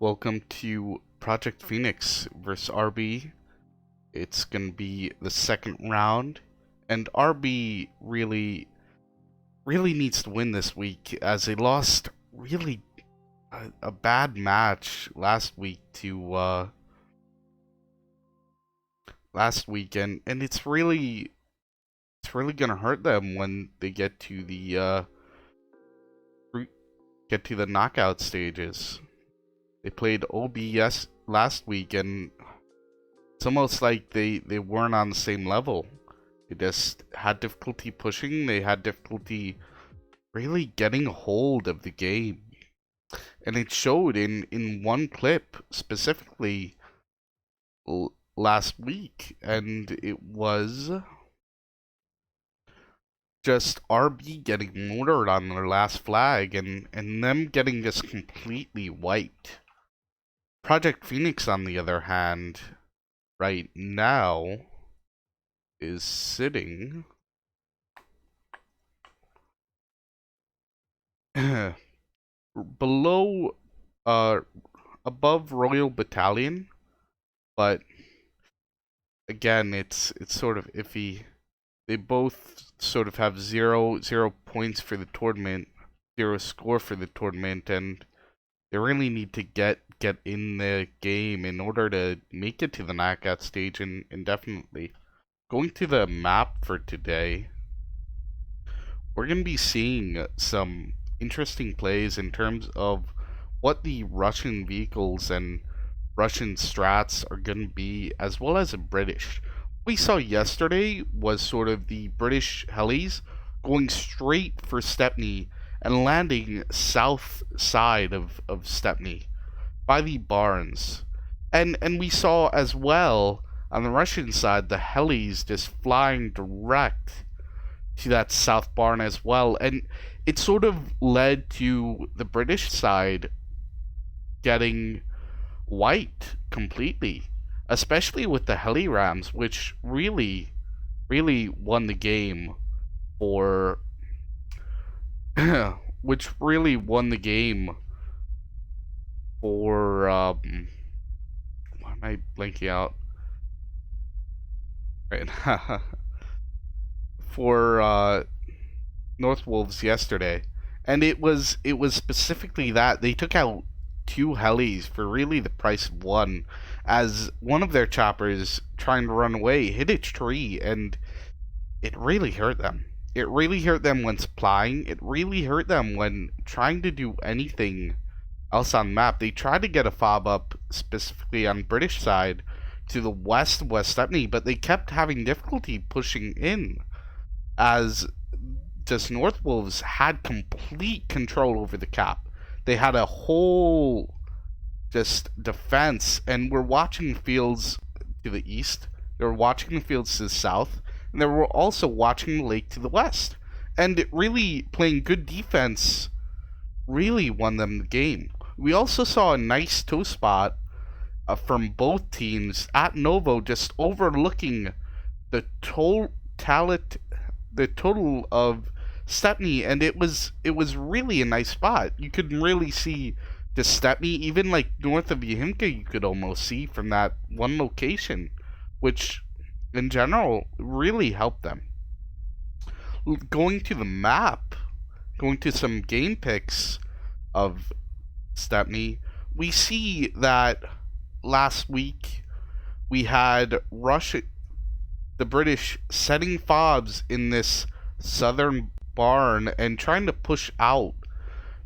Welcome to Project Phoenix versus RB. It's gonna be the second round, and RB really needs to win this week as they lost really a bad match last week to last weekend, and it's really gonna hurt them when they get to the knockout stages. They played OBS last week, and it's almost like they weren't on the same level. They just had difficulty pushing. They had difficulty really getting a hold of the game. And it showed in one clip specifically last week. And it was just RB getting murdered on their last flag and them getting just completely wiped. Project Phoenix, on the other hand, right now is sitting below, above Royal Battalion, but again, it's sort of iffy. They both sort of have zero points for the tournament, 0 score for the tournament, and they really need to get in the game in order to make it to the knockout stage indefinitely. Going to the map for today, we're going to be seeing some interesting plays in terms of what the Russian vehicles and Russian strats are going to be, as well as the British. What we saw yesterday was sort of the British helis going straight for Stepney and landing south side of Stepney by the barns. And we saw as well on the Russian side the helis just flying direct to that south barn as well. And it sort of led to the British side getting wiped completely, especially with the heli rams, which really won the game for which really won the game for why am I blanking out right for North Wolves yesterday. And it was specifically that they took out 2 helis for really the price of 1, as one of their choppers trying to run away hit a tree, and it really hurt them. It really hurt them when supplying. It really hurt them when trying to do anything else on the map. They tried to get a fob up specifically on British side to the west of West Stepney, but they kept having difficulty pushing in, as just North Wolves had complete control over the cap. They had a whole just defense, and we're watching fields to the east. They were watching the fields to the south, and they were also watching the lake to the west. And really playing good defense really won them the game. We also saw a nice toe spot from both teams at Novo, just overlooking the total of Stepney, and it was really a nice spot. You could really see the Stepney, even like north of Yahimka, you could almost see from that one location, which in general really helped them. Going to the map, going to some game picks of Stepney, we see that last week we had the British setting fobs in this southern barn and trying to push out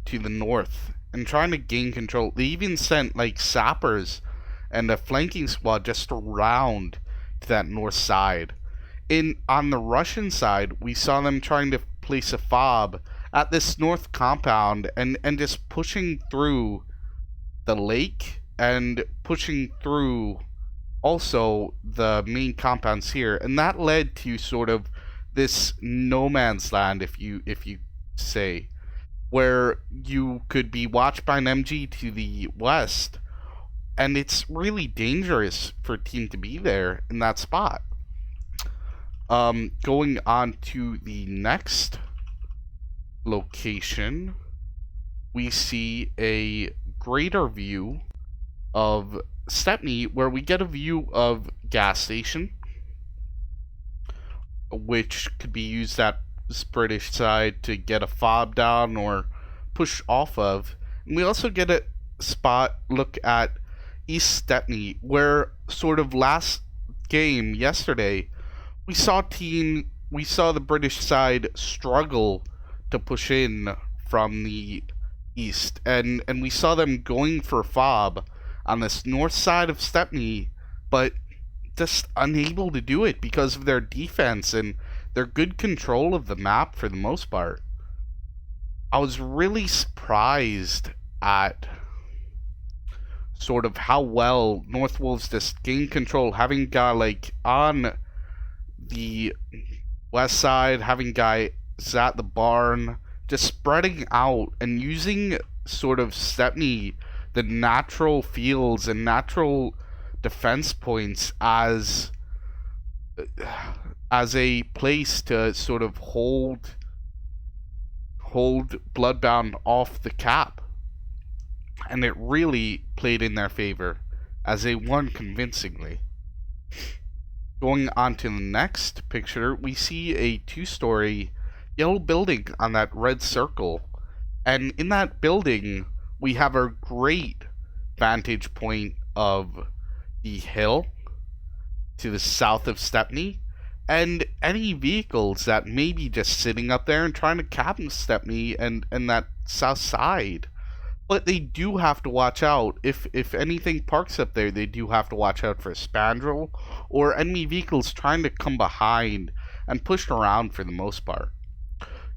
to the north and trying to gain control. They even sent like sappers and a flanking squad just around to that north side. On the Russian side, we saw them trying to place a fob at this north compound and just pushing through the lake and pushing through also the main compounds here, and that led to sort of this no man's land, if you say, where you could be watched by an MG to the west, and it's really dangerous for a team to be there in that spot. Going on to the next location, we see a greater view of Stepney, where we get a view of gas station, which could be used at this British side to get a fob down or push off of. And we also get a spot look at East Stepney, where sort of last game yesterday we saw the British side struggle to push in from the east, and we saw them going for fob on this north side of Stepney, but just unable to do it because of their defense and their good control of the map for the most part. I was really surprised at sort of how well North Wolves just gained control, having guy like on the west side, having guys at the barn, just spreading out and using sort of Stepney, the natural fields and natural defense points as a place to sort of hold Bloodbound off the cap. And it really played in their favor as they won convincingly. Going on to the next picture, we see a 2-story yellow building on that red circle. And in that building, we have a great vantage point of the hill to the south of Stepney, and any vehicles that may be just sitting up there and trying to cap Stepney and that south side. But they do have to watch out. If anything parks up there, they do have to watch out for a spandrel or enemy vehicles trying to come behind and push around for the most part.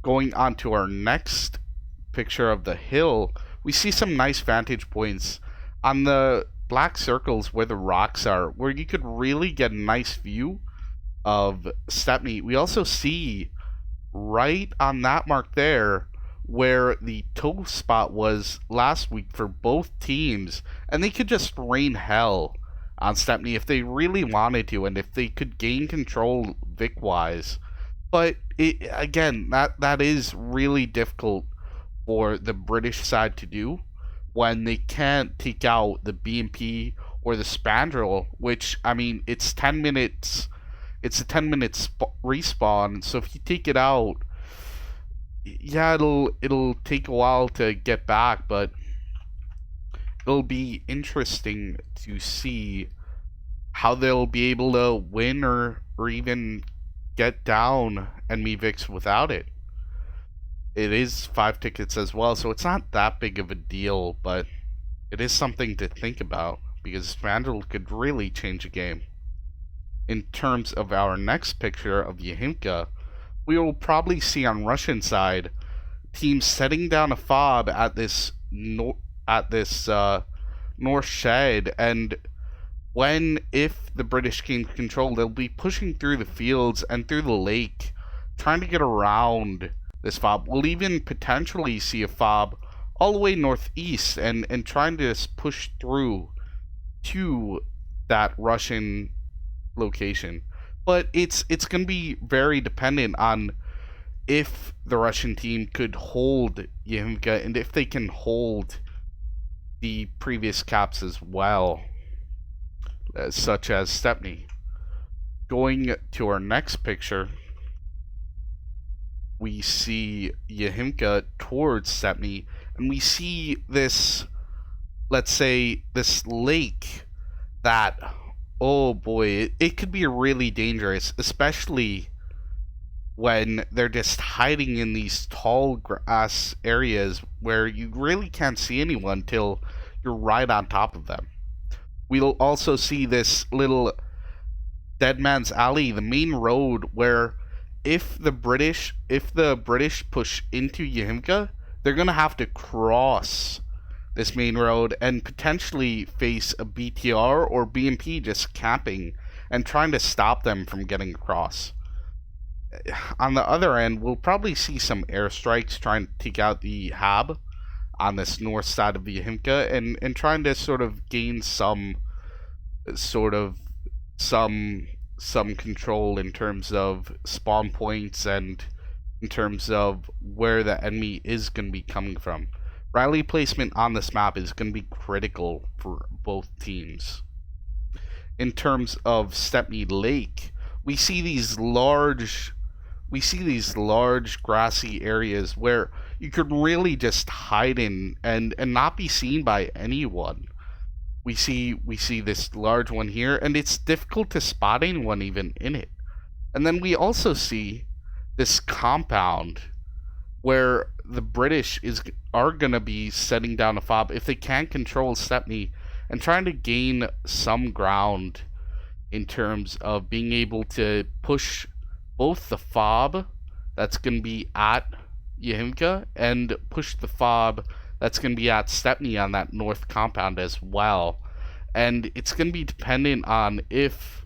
Going on to our next picture of the hill, we see some nice vantage points on the black circles where the rocks are, where you could really get a nice view of Stepney. We also see right on that mark there where the tow spot was last week for both teams, and they could just rain hell on Stepney if they really wanted to, and if they could gain control Vic-wise. But again, that is really difficult for the British side to do when they can't take out the BMP or the Spandrel, which, I mean, it's 10 minutes. It's a 10-minute respawn, so if you take it out, yeah, it'll take a while to get back, but it'll be interesting to see how they'll be able to win or even get down enemy Vix without it. It is 5 tickets as well, so it's not that big of a deal, but it is something to think about because Vandal could really change a game. In terms of our next picture of Yahimka, we will probably see on Russian side teams setting down a fob at this north shed, and if the British gain control, they'll be pushing through the fields and through the lake, trying to get around this fob. We'll even potentially see a fob all the way northeast and trying to just push through to that Russian location. But it's going to be very dependent on if the Russian team could hold Yahimka and if they can hold the previous caps as well, such as Stepney. Going to our next picture, we see Yahimka towards Stepney, and we see this, let's say, this lake that, oh boy, it could be really dangerous, especially when they're just hiding in these tall grass areas where you really can't see anyone till you're right on top of them. We'll also see this little Dead Man's Alley, the main road where if the British push into Yahimka, they're gonna have to cross this main road and potentially face a BTR or BMP just camping and trying to stop them from getting across. On the other end, we'll probably see some airstrikes trying to take out the Hab on this north side of the Yahimka and trying to sort of gain some control in terms of spawn points and in terms of where the enemy is going to be coming from. Rally placement on this map is going to be critical for both teams. In terms of Stepney Lake, we see these large grassy areas where you could really just hide in and not be seen by anyone. We see this large one here, and it's difficult to spot anyone even in it. And then we also see this compound where the British are gonna be setting down a fob if they can control Stepney and trying to gain some ground in terms of being able to push both the fob that's going to be at Yahimka and push the fob that's going to be at Stepney on that north compound as well. And it's going to be dependent on if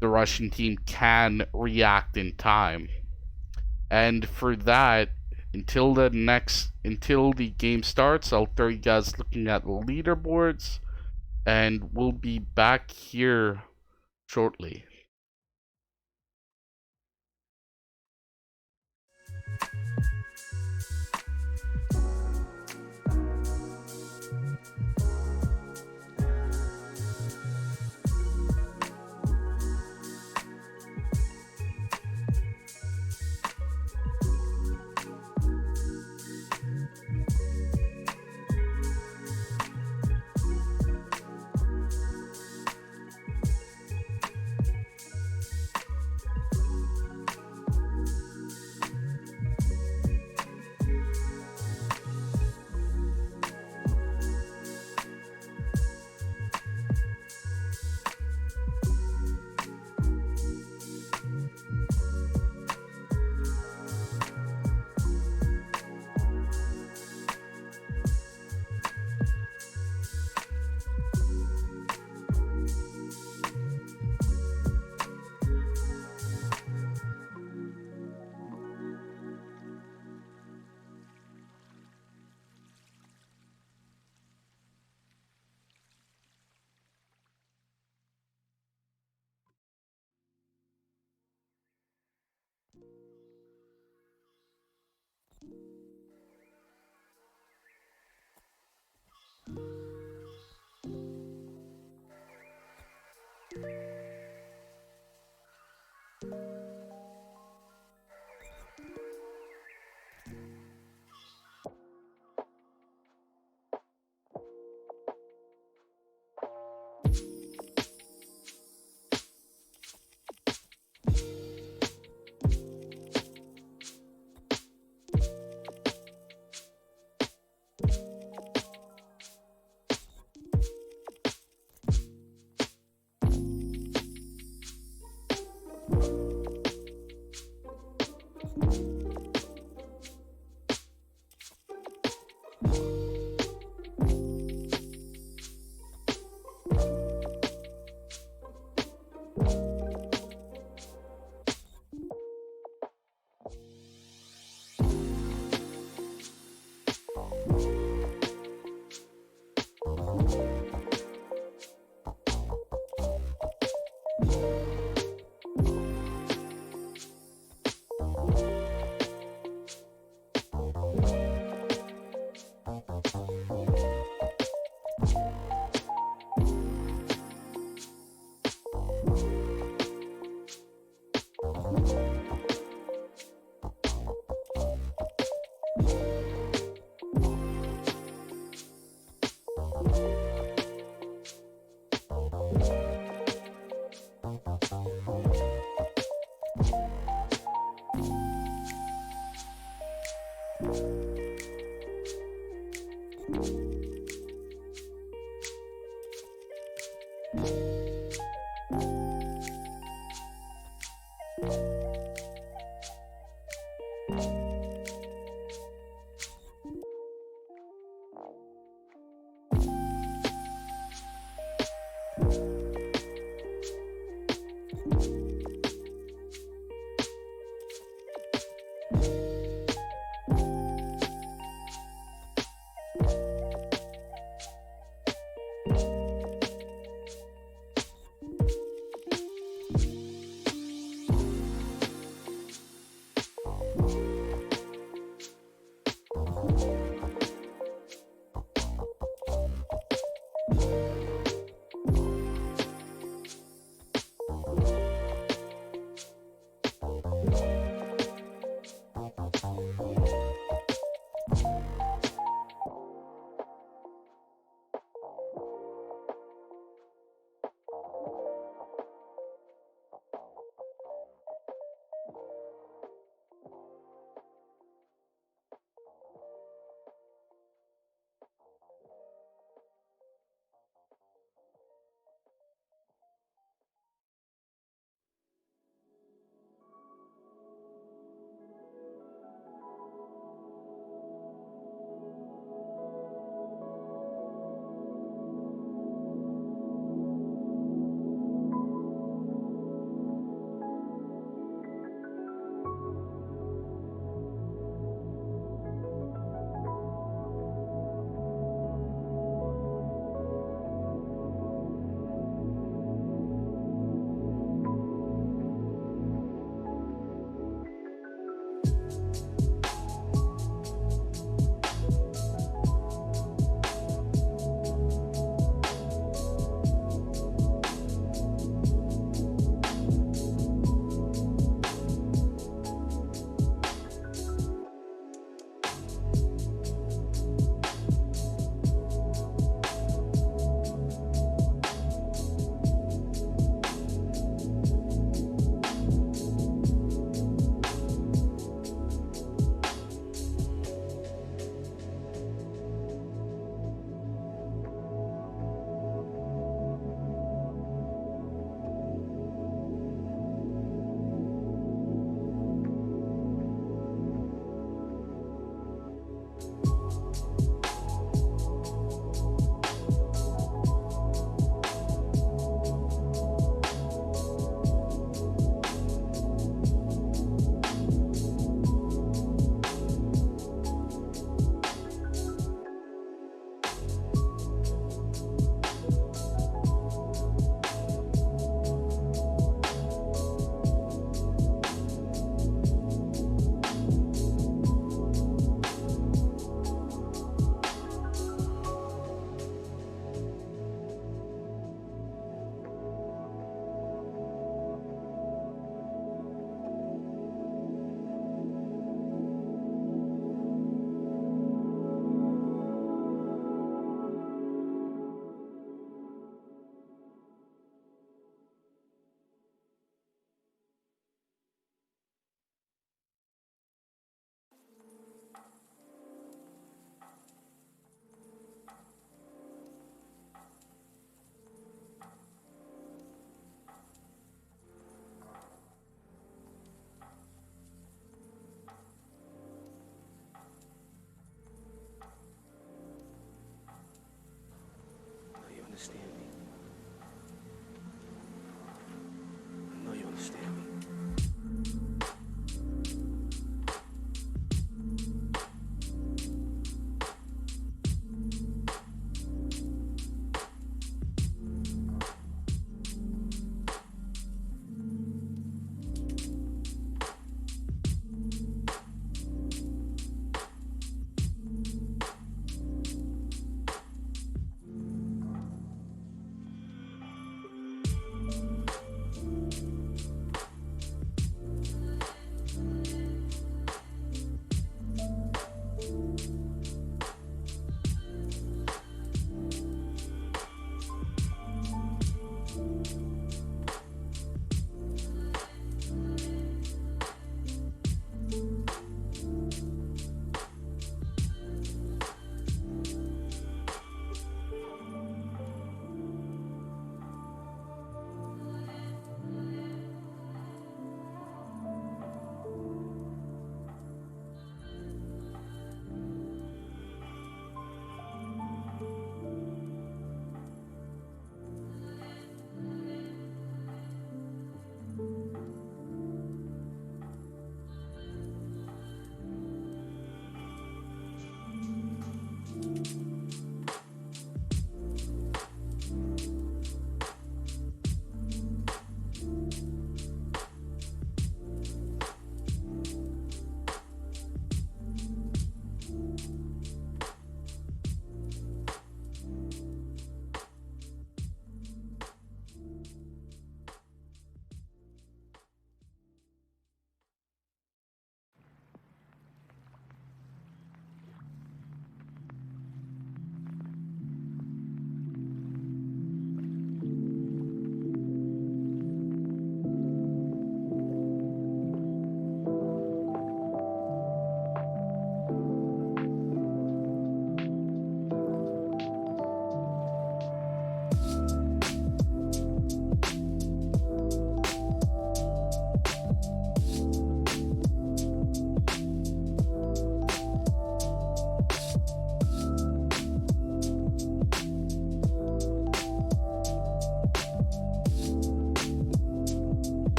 the Russian team can react in time. And for that, until the game starts, I'll throw you guys looking at the leaderboards, and we'll be back here shortly.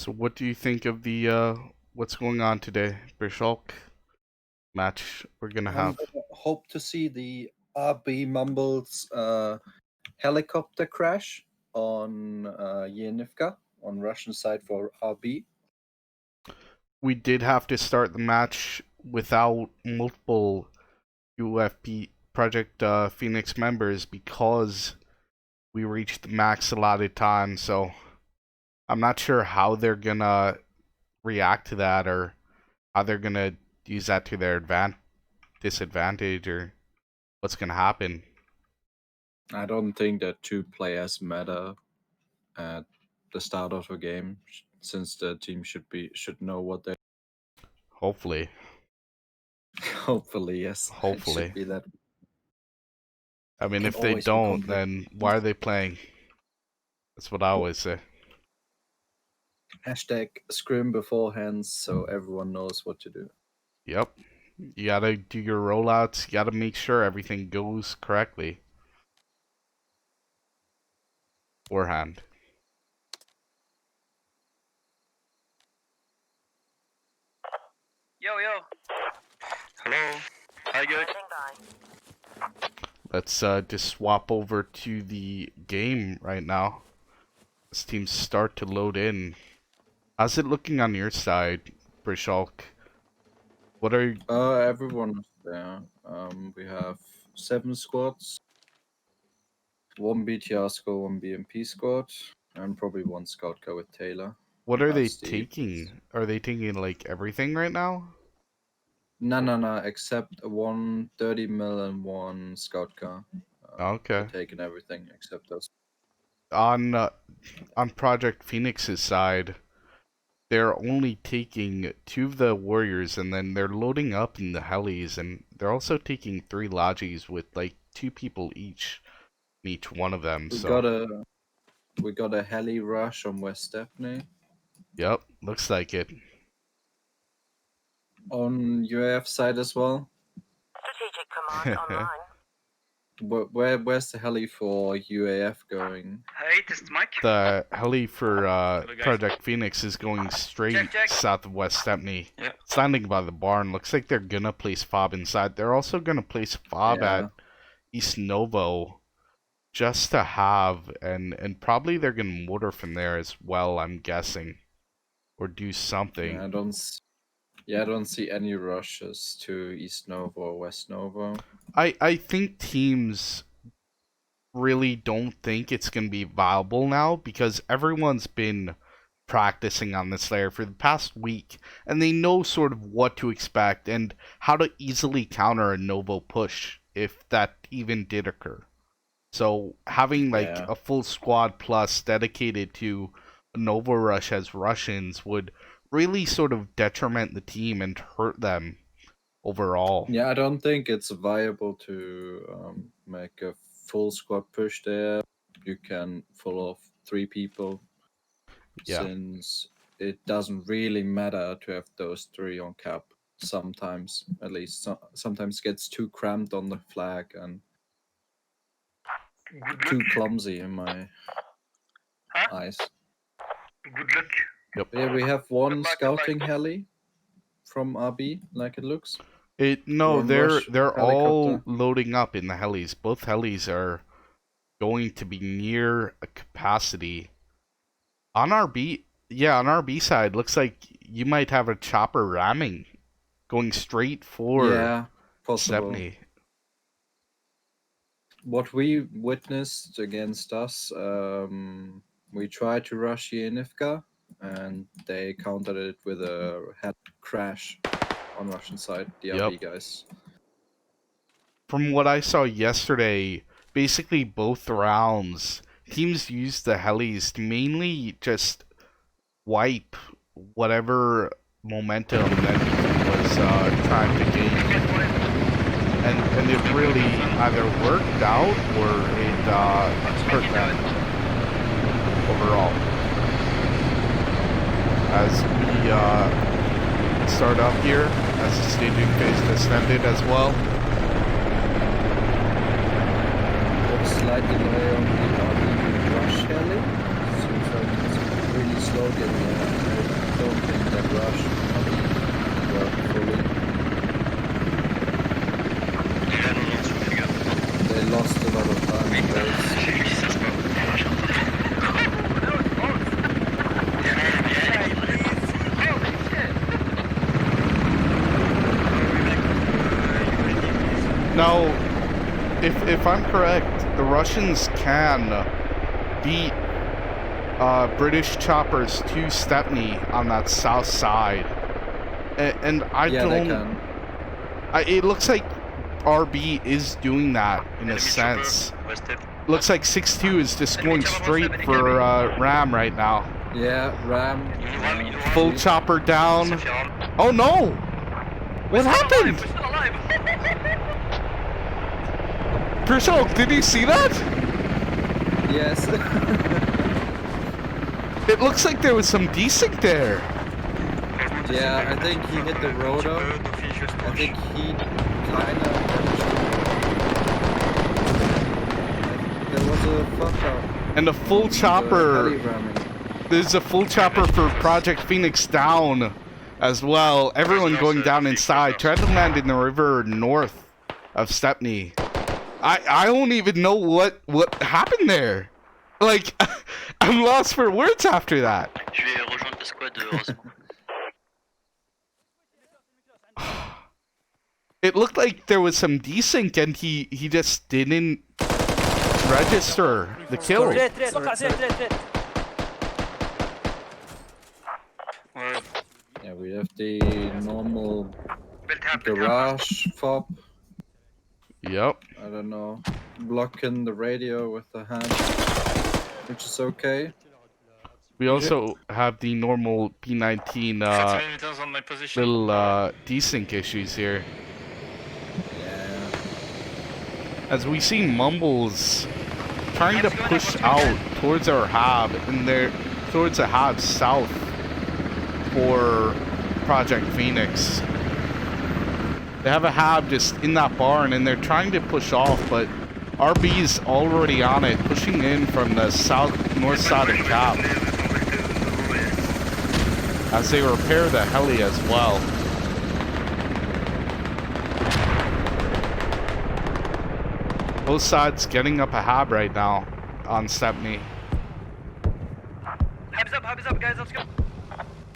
So what do you think of the what's going on today, Bershulk match we're gonna have? Hope to see the RB Mumbles helicopter crash on Yenivka on Russian side for RB. We did have to start the match without multiple UFP Project Phoenix members because we reached the max allotted time, so I'm not sure how they're gonna react to that or how they're gonna use that to their disadvantage or what's gonna happen. I don't think that two players matter at the start of a game, since the team should know what they. Hopefully. Hopefully, yes. It Hopefully. should be that. I mean, Can if they always be don't, then why are they playing? That's what I always say. Hashtag scrim beforehand so everyone knows what to do. Yep. You gotta do your rollouts. You gotta make sure everything goes correctly. Beforehand. Yo. Hello. Hi, good. Let's just swap over to the game right now. This teams start to load in. How's it looking on your side, Brishulk? What are Everyone is there. We have 7 squads, 1 BTR squad, 1 BMP squad, and probably 1 scout car with Taylor. what are they That's the- taking? Are they taking like everything right now? No, except 1 30 mil and 1 scout car. Okay. They're taking everything except us. On Project Phoenix's side, they're only taking 2 of the warriors, and then they're loading up in the helis, and they're also taking 3 lodges with like 2 people each one of them. We got a heli rush on West Stepney. Yep, looks like it. On UAF side as well. Strategic command online. Where's the heli for UAF going? Hey, this is Mike. The heli for Project Phoenix is going straight Check. south of West Stepney. Yeah. It's landing by the barn. Looks like they're gonna place FOB inside. They're also gonna place FOB at East Novo just to have, and probably they're gonna mortar from there as well, I'm guessing. Or do something. I don't see any rushes to East Novo or West Novo. I think teams really don't think it's going to be viable now because everyone's been practicing on this layer for the past week and they know sort of what to expect and how to easily counter a Novo push if that even did occur. So having like a full squad plus dedicated to a Novo rush as Russians would really sort of detriment the team and hurt them overall. Yeah, I don't think it's viable to make a full squad push there. You can pull off 3 people, since it doesn't really matter to have those 3 on cap. Sometimes, at least, sometimes gets too cramped on the flag and too clumsy in my eyes. Good luck. Yep. Yeah, we have 1 scouting heli from RB, like it looks. No, they're helicopter. all loading up in the helis. Both helis are going to be near a capacity. On RB side, looks like you might have a chopper ramming, going straight for Stepney. What we witnessed against us, we tried to rush Yenivka, and they countered it with a head crash on Russian side, the RB guys. From what I saw yesterday, basically both rounds, teams used the helis to mainly just wipe whatever momentum that was trying to gain. And it really either worked out or it hurt them overall. As we start up here, as the staging phase has ended as well. Slight delay on the RB rush heli. Seems like it's really slow getting there. don't think that rush worked fully. They lost a lot of time in base. Now, if I'm correct, the Russians can beat British choppers to Stepney on that south side, and I Yeah, don't. they can. It looks like RB is doing that in a sense. Looks like 6-2 is just going straight for Ram right now. Yeah, Ram. Full chopper down. Oh no! What happened? Prishok, did you see that? Yes. It looks like there was some desync there. Yeah, I think he hit the rotor. I think he kinda. There was a fuck up. And a full chopper. Heli ramming. There's a full chopper for Project Phoenix down as well. Everyone going down inside. Tried to land in the river north of Stepney. I don't even know what happened there. Like, I'm lost for words after that. Je vais rejoindre la squad, heureusement. It looked like there was some desync and he just didn't register the kill. Ouais. Yeah, we have the normal Belle trappe, garage fob. Yep. I don't know, blocking the radio with the hand, which is okay. We also have the normal P19 meters on my position. little desync issues here. Yeah. As we see Mumbles trying to push out towards our hab and they're towards the hab south for Project Phoenix. They have a hab just in that barn and they're trying to push off, but RB's already on it, pushing in from the north side of Cap as they repair the heli as well. Both sides getting up a hab right now on Stepney. Habs up, guys, let's go.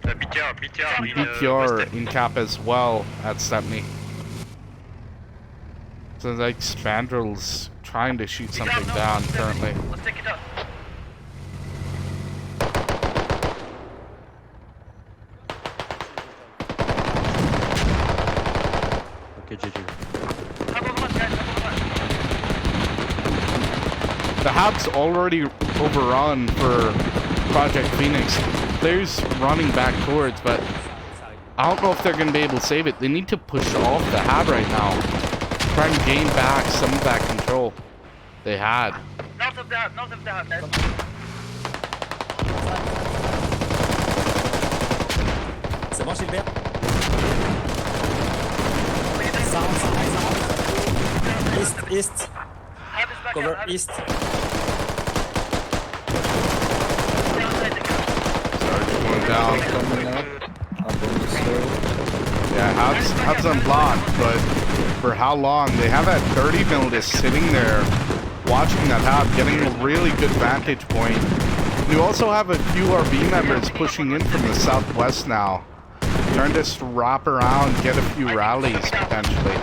BTR, BTR in Cap as well at Stepney. So like Spandrel's trying to shoot something down currently. Let's take it up. Okay, GG. The hab's already overrun for Project Phoenix. Players running back towards, but I don't know if they're going to be able to save it. They need to push off the hab right now. Try and gain back some of that control they had. North of the hub, guys. C'est bon, Gilbert? South. East. Hub is back Cover up. east. Going down. Coming up on the slope. Yeah, hab's unblocked, but for how long? They have that 30 mil just sitting there watching that hab, getting a really good vantage point. You also have a few RB members pushing in from the southwest now. Trying to just wrap around, get a few rallies potentially.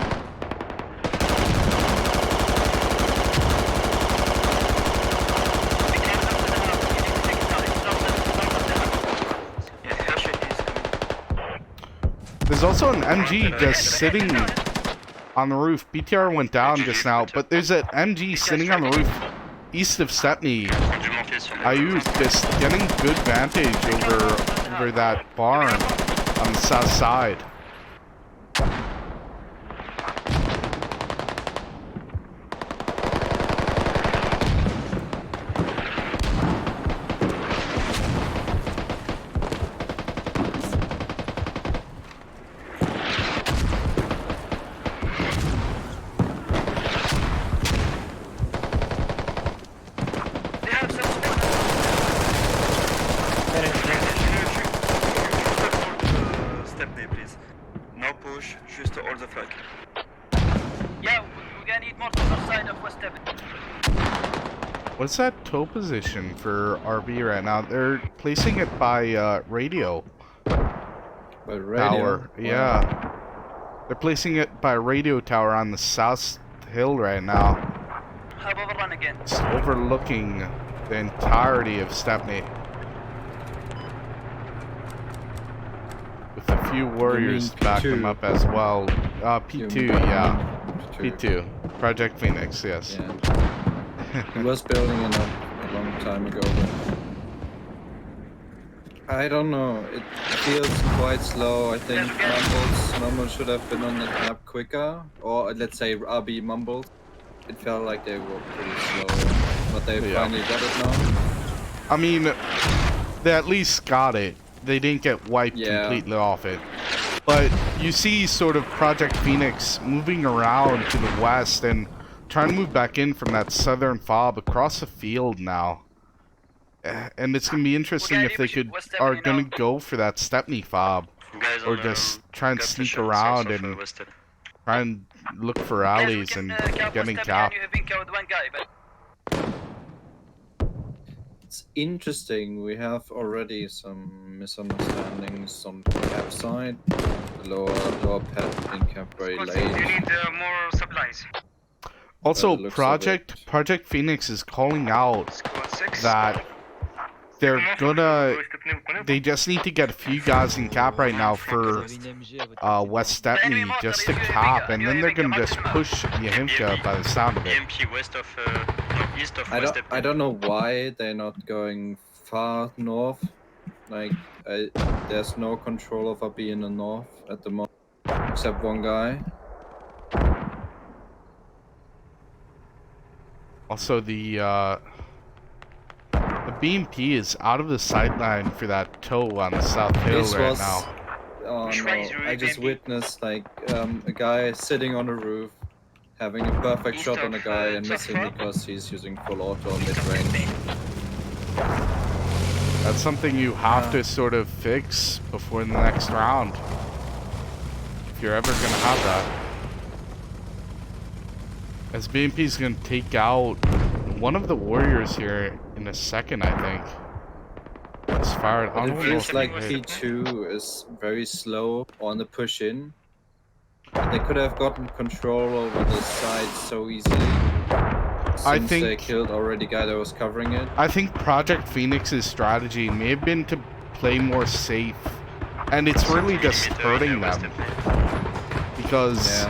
There's also an MG just sitting on the roof. BTR went down just now, but there's an MG sitting on the roof east of Stepney. Ayu's just getting good vantage over that barn on the south side. push, just to hold the flag. Yeah, we're gonna need more to the side of West 7. What's that tow position for RB right now? They're placing it by radio By radio. tower. Wow. Yeah. They're placing it by radio tower on the south hill right now. Have overrun again. It's overlooking the entirety of Stepney. With a few warriors to back them P2? up as well. You P2, mean yeah. P2. P2. Project Phoenix, yes. Yeah. He was building it up a long time ago, but I don't know. It feels quite slow. I think Mumbles should have been on the map quicker, or let's say RB Mumbles. It felt like they were pretty slow, but they finally got it now. I mean, they at least got it. They didn't get wiped completely off it. But you see sort of Project Phoenix moving around to the west and trying to move back in from that southern fob across the field now. And it's going to be interesting if they are going to go for that Stepney fob, or just try and sneak around and try and look for alleys and getting capped. It's interesting. We have already some misunderstandings on the cap side. The lower pad being kept very late. You need more supplies. Also, Project Phoenix is calling out that they just need to get a few guys in cap right now for West Stepney just to cap, and then they're gonna just push Yahimka by the sound of it. I don't know why they're not going far north. Like, there's no control of RB in the north at the moment, except one guy. Also, the BMP is out of the sideline for that tow on the south hill right now. Oh no, I just witnessed like a guy sitting on a roof, having a perfect shot on a guy and missing because he's using full auto mid-range. That's something you have to sort of fix before the next round, if you're ever gonna have that. As BMP's gonna take out one of the warriors here in a second, I think. It's fired. But it feels like P2 is very slow on the push in. They could have gotten control over the side so easily. Since they killed already guy that was covering it. I think Project Phoenix's strategy may have been to play more safe, and it's really just hurting them because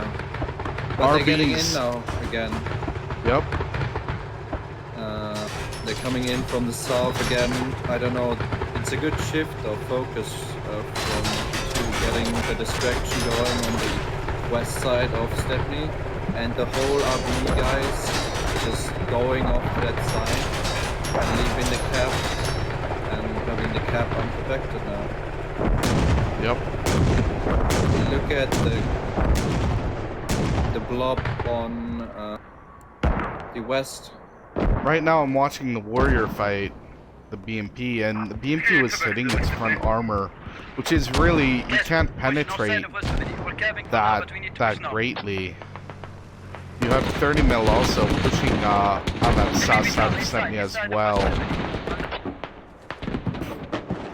but they're getting in now again. Yep. They're coming in from the south again. I don't know. It's a good shift of focus from getting the distraction going on the west side of Stepney, and the whole RB guys just going off to that side and leaving the cap and having the cap unprotected now. Yep. Look at the blob on the west. Right now I'm watching the warrior fight the BMP, and the BMP was hitting its front armor, which is really, you can't penetrate that greatly. You have 30 mil also pushing on that south side of Stepney as well.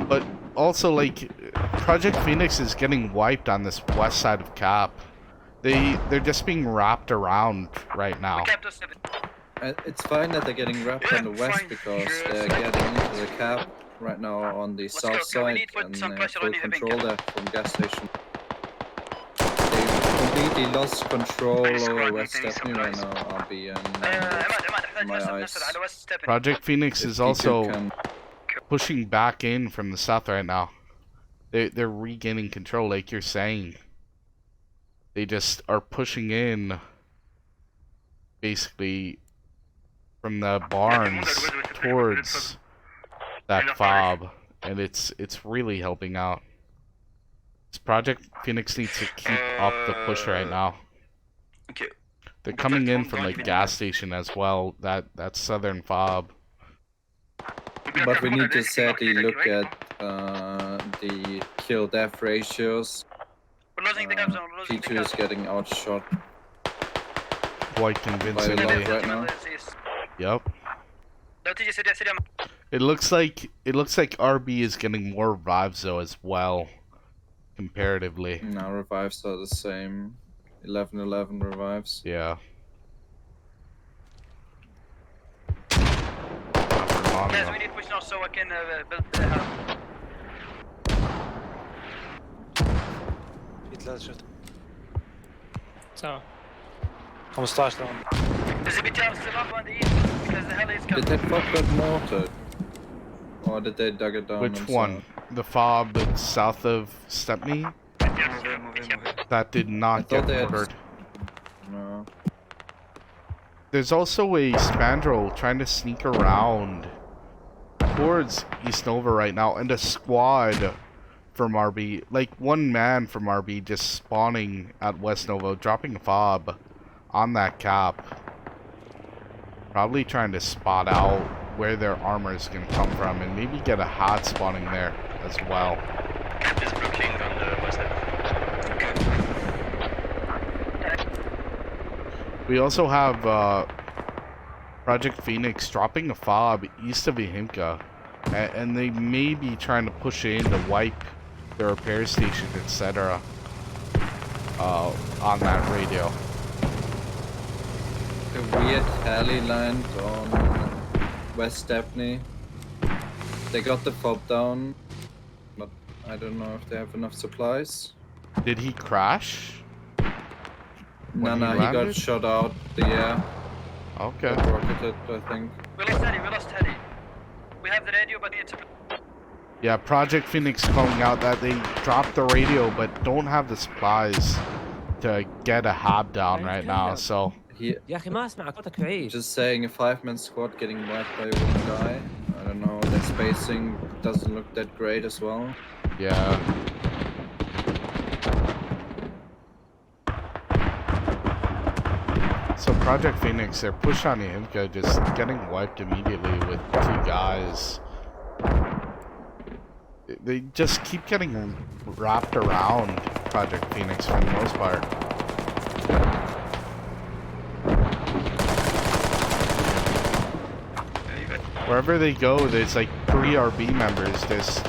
But also, like, Project Phoenix is getting wiped on this west side of Cap. They're just being wrapped around right now. It's fine that they're getting wrapped on the west because they're getting into the cap right now on the south side and they have full control there from gas station. They completely lost control over West Stepney right now, RB, and in my eyes. Project Phoenix is also pushing back in from the south right now. They're regaining control, like you're saying. They just are pushing in, basically, from the barns towards that fob, and it's really helping out. This Project Phoenix needs to keep up the push right now. They're coming in from like gas station as well, that southern fob. But we need to sadly look at the kill-death ratios. We're losing the cap zone. We're losing the P2 cap is zone. getting outshot Quite by a convincingly. lot right now. Yep. لا تيجي سريع سريع. It looks like RB is getting more revives though as well, comparatively. Now revives are the same. 11-11 revives. Yeah. Guys, we need to push now so I can build the house. في 3 شوط ساعة 15 ثواني. There's a bit of still up on the east because the hell is Did coming. that fob get mortared? Or did they dug it down? Which themselves? one? The fob south of Stepney? That did I not thought get they had- mortared. No. There's also a Spandrel trying to sneak around towards East Nova right now, and a squad from RB, like one man from RB just spawning at West Nova, dropping a fob on that cap. Probably trying to spot out where their armor is going to come from and maybe get a hot spawning there as well. Just blocking on the west side. We also have Project Phoenix dropping a fob east of Ihimka, and they may be trying to push in to wipe the repair station, etc. On that radio. A weird heli land on West Stepney. They got the fob down, but I don't know if they have enough supplies. Did he crash? No, When no, he he got landed? shot out the air. Okay. Got rocketed, I think. We lost Teddy, we lost Teddy. We have the radio, but need to. Yeah, Project Phoenix calling out that they dropped the radio but don't have the supplies to get a hab down right now, so... He يا أخي ما أسمعك صوتك بعيد. just saying a 5-man squad getting wiped by one guy. I don't know, their spacing doesn't look that great as well. Yeah. So Project Phoenix, their push on Ihimka just getting wiped immediately with 2 guys. They just keep getting wrapped around Project Phoenix for the most part. Wherever they go, there's like 3 RB members just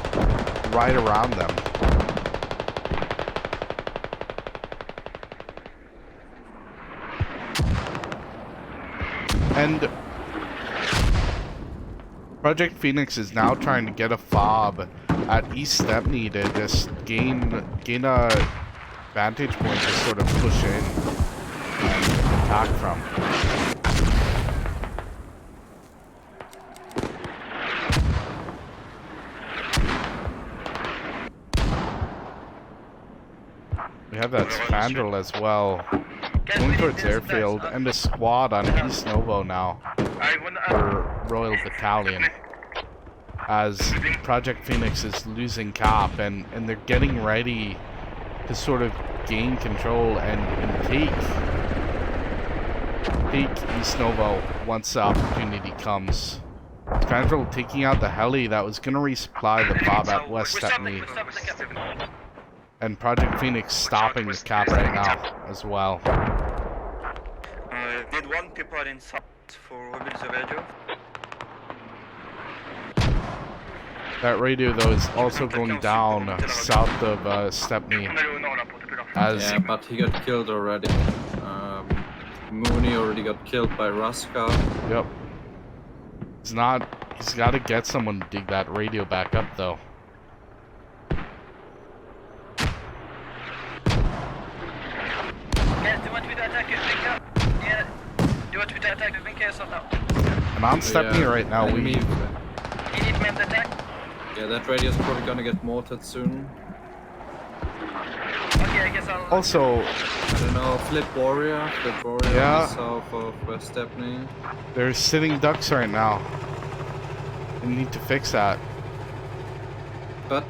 right around them. And Project Phoenix is now trying to get a fob at East Stepney to just gain a vantage point to sort of push in and attack from. We have that Spandrel as well, going towards airfield, and a squad on East Novo now for Royal Battalion, as Project Phoenix is losing cap, and they're getting ready to sort of gain control and take East Novo once the opportunity comes. Spandrel taking out the heli that was going to resupply the fob at West Stepney. And Project Phoenix stopping the cap right now as well. Did one people in south for rebuild the radio? That radio though is also going down south of Stepney. As Yeah, but he got killed already. Mooney already got killed by Ruska. yep, he's got to get someone to dig that radio back up though. Guys, do you want me to attack Vinka? Yeah. Do you want me to attack Vinka, yes or no? And on Stepney right now, enemy- we You need men to attack? Yeah, that radio's probably gonna get mortared soon. Okay, I guess I'll... also I don't know, Flip Warrior Yeah. on the south of West Stepney. they're sitting ducks right now. They need to fix that. But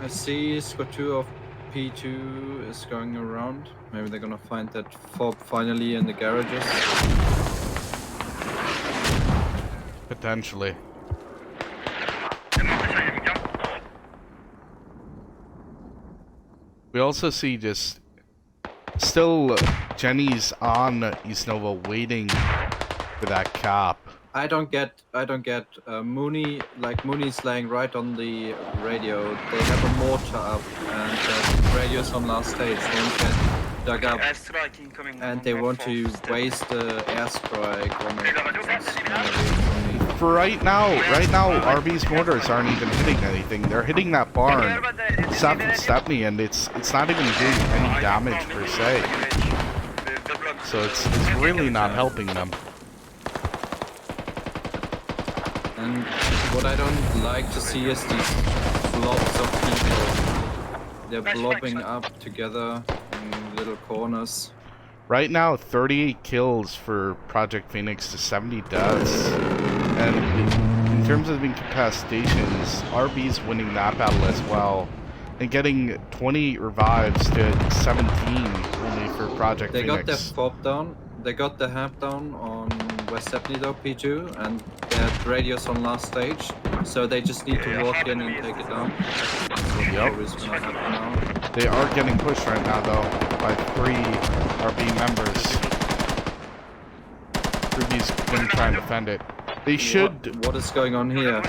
I see Squad 2 of P2 is going around. Maybe they're gonna find that fob finally in the garages. Potentially. We We also see just still Jenny's on East Nova waiting for that cap. I don't get Mooney, like Mooney's laying right on the radio. They have a mortar up and the radio's on last stage. Won't get dug up. Airstrike incoming. And they want to waste the airstrike on it. For right now, RB's mortars aren't even hitting anything. They're hitting that barn south of Stepney, and it's not even doing any damage per se. So it's really not helping them. And what I don't like to see is these blobs of people. They're blobbing up together in little corners. Right now, 38 kills for Project Phoenix to 70 deaths. And in terms of incapacitations, RB's winning that battle as well. And getting 20 revives to 17 only for Project They Phoenix. got their fob down. They got the hab down on West Stepney though, P2, and their radio's on last stage. So they just need to walk in and take it down. Yep. They are getting pushed right now though by 3 RB members. Ruby's gonna try and defend it. They should. What is going on here?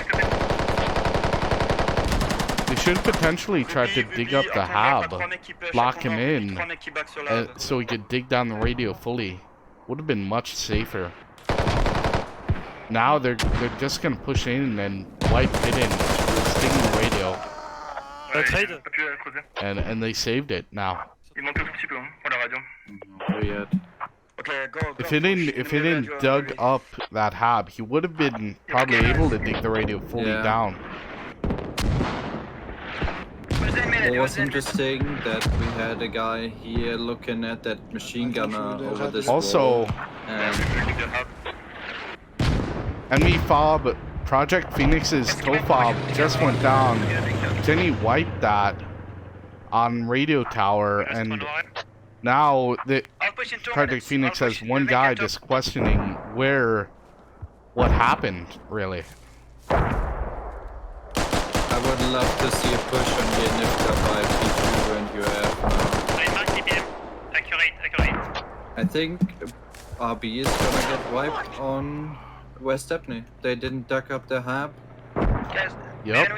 They should potentially try to dig up the hab, lock him in, so he could dig down the radio fully. Would have been much safer. Now they're just gonna push in and wipe it in, sting the radio. And they saved it now. Weird. If it didn't dug up that hab, he would have been probably able to dig the radio fully down. It was interesting that we had a guy here looking at that machine gunner over this Also, wall. enemy fob, Project Phoenix's toe fob just went down. Jenny wiped that on radio tower, and now the Project Phoenix has one guy just questioning what happened, really. I would love to see a push on the Nifta by P2 and UF. I think RB is gonna get wiped on West Stepney. They didn't duck up the hab. Yep.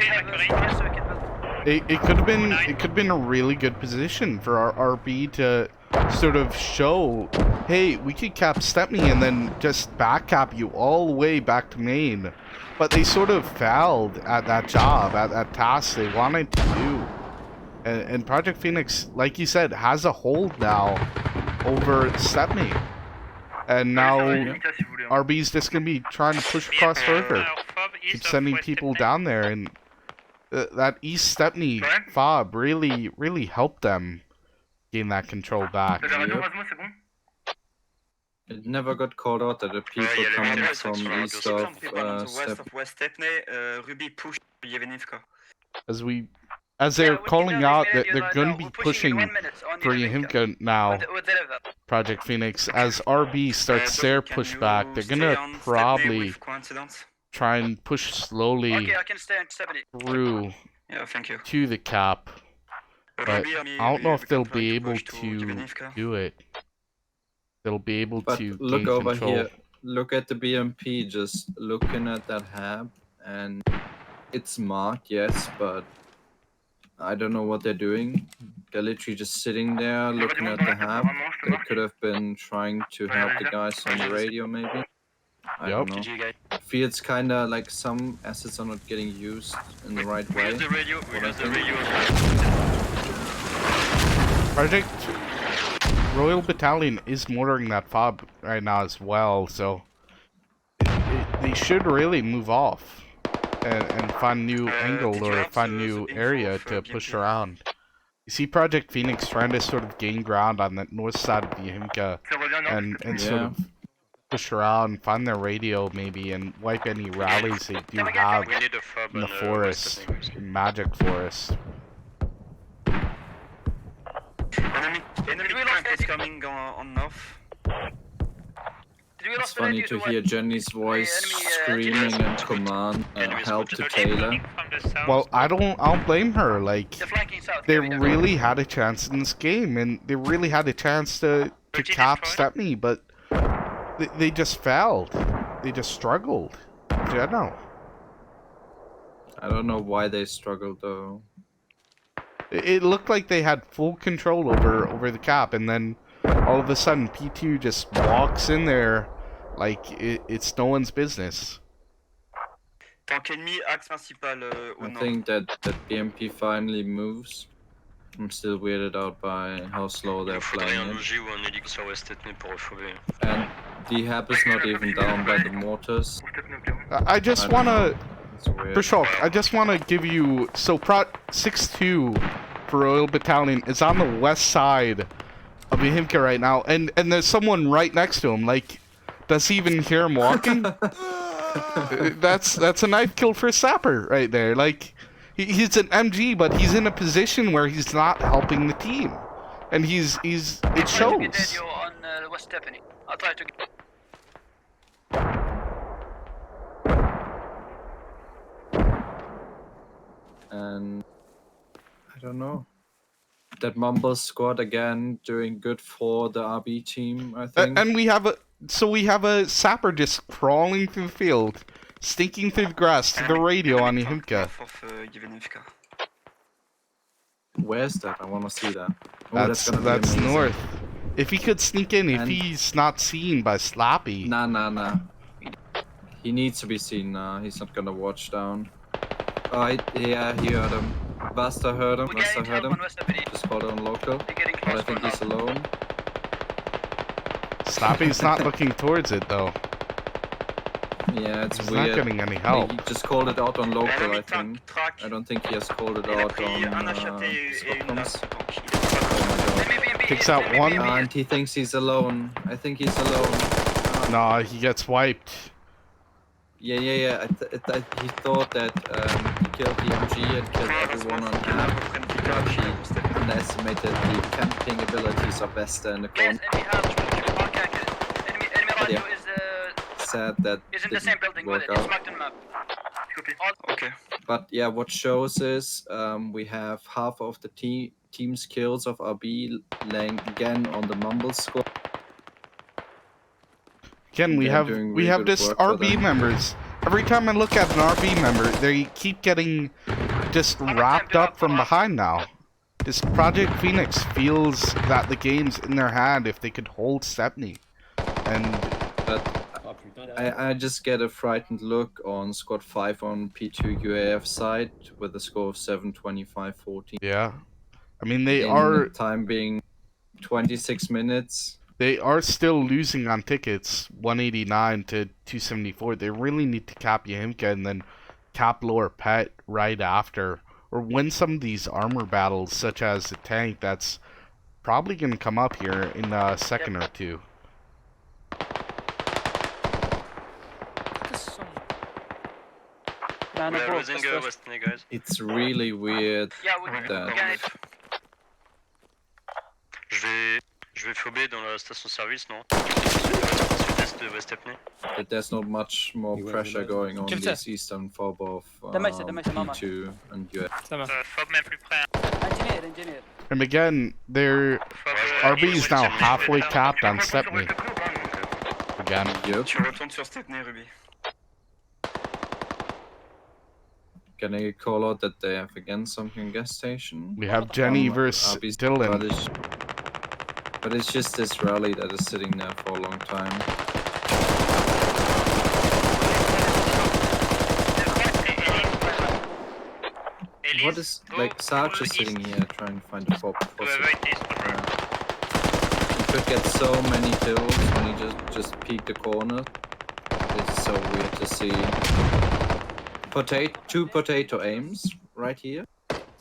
It could have been a really good position for our RB to sort of show, hey, we could cap Stepney and then just back cap you all the way back to main. But they sort of failed at that job, at that task they wanted to do. And Project Phoenix, like you said, has a hold now over Stepney. And now RB's just going to be trying to push across further. Keep sending people down there. And that East Stepney fob really helped them gain that control back. Yep. It never got called out that the people coming from east of West Stepney, Ruby pushed Yevenivka. As they're calling out that they're going to be pushing for Yehimka now, Project Phoenix, as RB starts their pushback, they're going to probably try and push slowly through to the cap. But I don't know if they'll be able to do it. They'll be able to look gain over control. here. Look at the BMP just looking at that hab, and it's marked, yes, but I don't know what they're doing. They're literally just sitting there looking at the hab. They could have been trying to help the guys on the radio, maybe. I don't know. Feels kinda like some assets are not getting used in the right way. Project Royal Battalion is mortaring that fob right now as well, so they should really move off and find a new angle or find a new area to push around. You see Project Phoenix trying to sort of gain ground on the north side of the Yehimka and sort of push around, find their radio maybe, and wipe any rallies they do have in the forest, in Magic Forest. Enemy tank is coming on north. Did we It's lost funny to hear Jenny's voice screaming and command help to Taylor. Well, I don't blame her. Like, The flanking south. they Gary, really had a chance in this game, and they really had a chance to cap Stepney, but they just failed. They just struggled. I don't know. I don't know why they struggled though. It looked like they had full control over the cap, and then all of a sudden P2 just walks in there like it's no one's business. I think that BMP finally moves. I'm still weirded out by how slow they're playing it. And the hab is not even down by the mortars. I just wanna, It's weird. Prashok, I just wanna give you, so Prot 6-2 for Royal Battalion is on the west side of Yahimka right now, and there's someone right next to him. Like, does he even hear him walking? That's a knife kill for a sapper right there. Like, he's an MG, but he's in a position where he's not helping the team, and it shows. on West Stephanie. I'll try to get... And I don't know. That Mumble squad again doing good for the RB team, I think. And we have a sapper just crawling through the field, stinking through the grass to the radio on Yahimka. Where's that? I want to see that. Oh, That's gonna be amazing. north. If he could sneak in, if And- he's not seen by Slappy. Nah. He needs to be seen now. He's not gonna watch down. Oh, yeah, he heard him. Basta heard him. We're Basta getting heard help him. on West Stephanie. Just called on local. They're getting But I close think for he's now. alone. Slappy's not looking towards it though. Yeah, it's He's weird. not getting any help. He just called it out on local, I think. I don't think he has called it out on Stockholm's. Oh my god. Kicks out one. And he thinks he's alone. I think he's alone. No, he gets wiped. Yeah. He thought that he killed the MG and killed everyone on camp. But he underestimated the camping abilities of Vesta in the Yes, corner. enemy has... Okay. Enemy radio Yeah. is Sad that in the same building with work it. It's out. marked on map. Okay. But yeah, what shows is we have half of the team's kills of RB laying again on the Mumble squad. Again, we They're have doing really good just work for RB them. members. Every time I look at an RB member, they keep getting just wrapped up from behind now. This Project Phoenix feels that the game's in their hand if they could hold Stepney. And But I just get a frightened look on squad 5 on P2 UAF side with a score of 7-25-14. yeah, I mean they In are time being 26 minutes. They are still losing on tickets, 189 to 274. They really need to cap Yahimka and then cap Lower Pet right after. Or win some of these armor battles, such as the tank that's probably going to come up here in a second or two. It's really weird Yeah, we that can... Je vais phober dans la station service, non? Sud-est de West Stepney. that there's not much more pressure going on this eastern fob of P2 and UAF. Phob même plus près. Engineer. And again, their RB is now halfway capped on Stepney. Again. Yep. Tu retournes sur Stepney, Ruby. Can I call out that they have again something gas station? We have Jenny versus RB's Dylan. But it's just this rally that is sitting there for a long time. What is, like, Sarge is sitting here trying to find a fob. He could get so many kills when he just peeked the corner. It's so weird to see. Two potato aims right here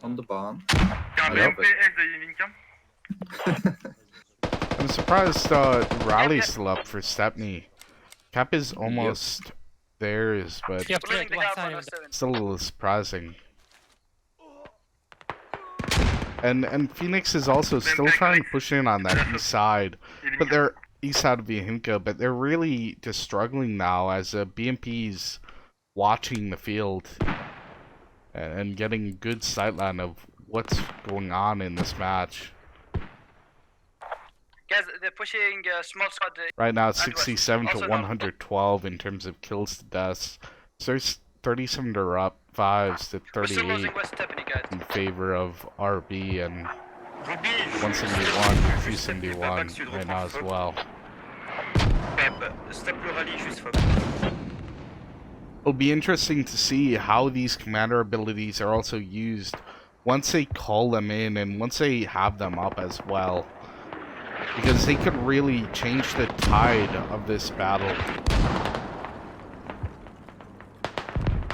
on the barn. I love it. I'm surprised Rally's still up for Stepney. Cap is almost theirs, but Losing the gap on West 7. still a little surprising. And Phoenix is also still trying to push in on that east side, but they're east side of Yahimka, but they're really just struggling now as BMP's watching the field and getting good sightline of what's going on in this match. Guys, they're pushing small squad. Right now, west. 67 to Also 112 in terms of kills to deaths. So there's 37 to up, 5s to We're still 38 losing West Stephanie, guys. in favor of RB, and Ruby, 171 to 271 right now as well. Stop le rallye juste Fab. It'll be interesting to see how these commander abilities are also used once they call them in and once they have them up as well. Because they could really change the tide of this battle.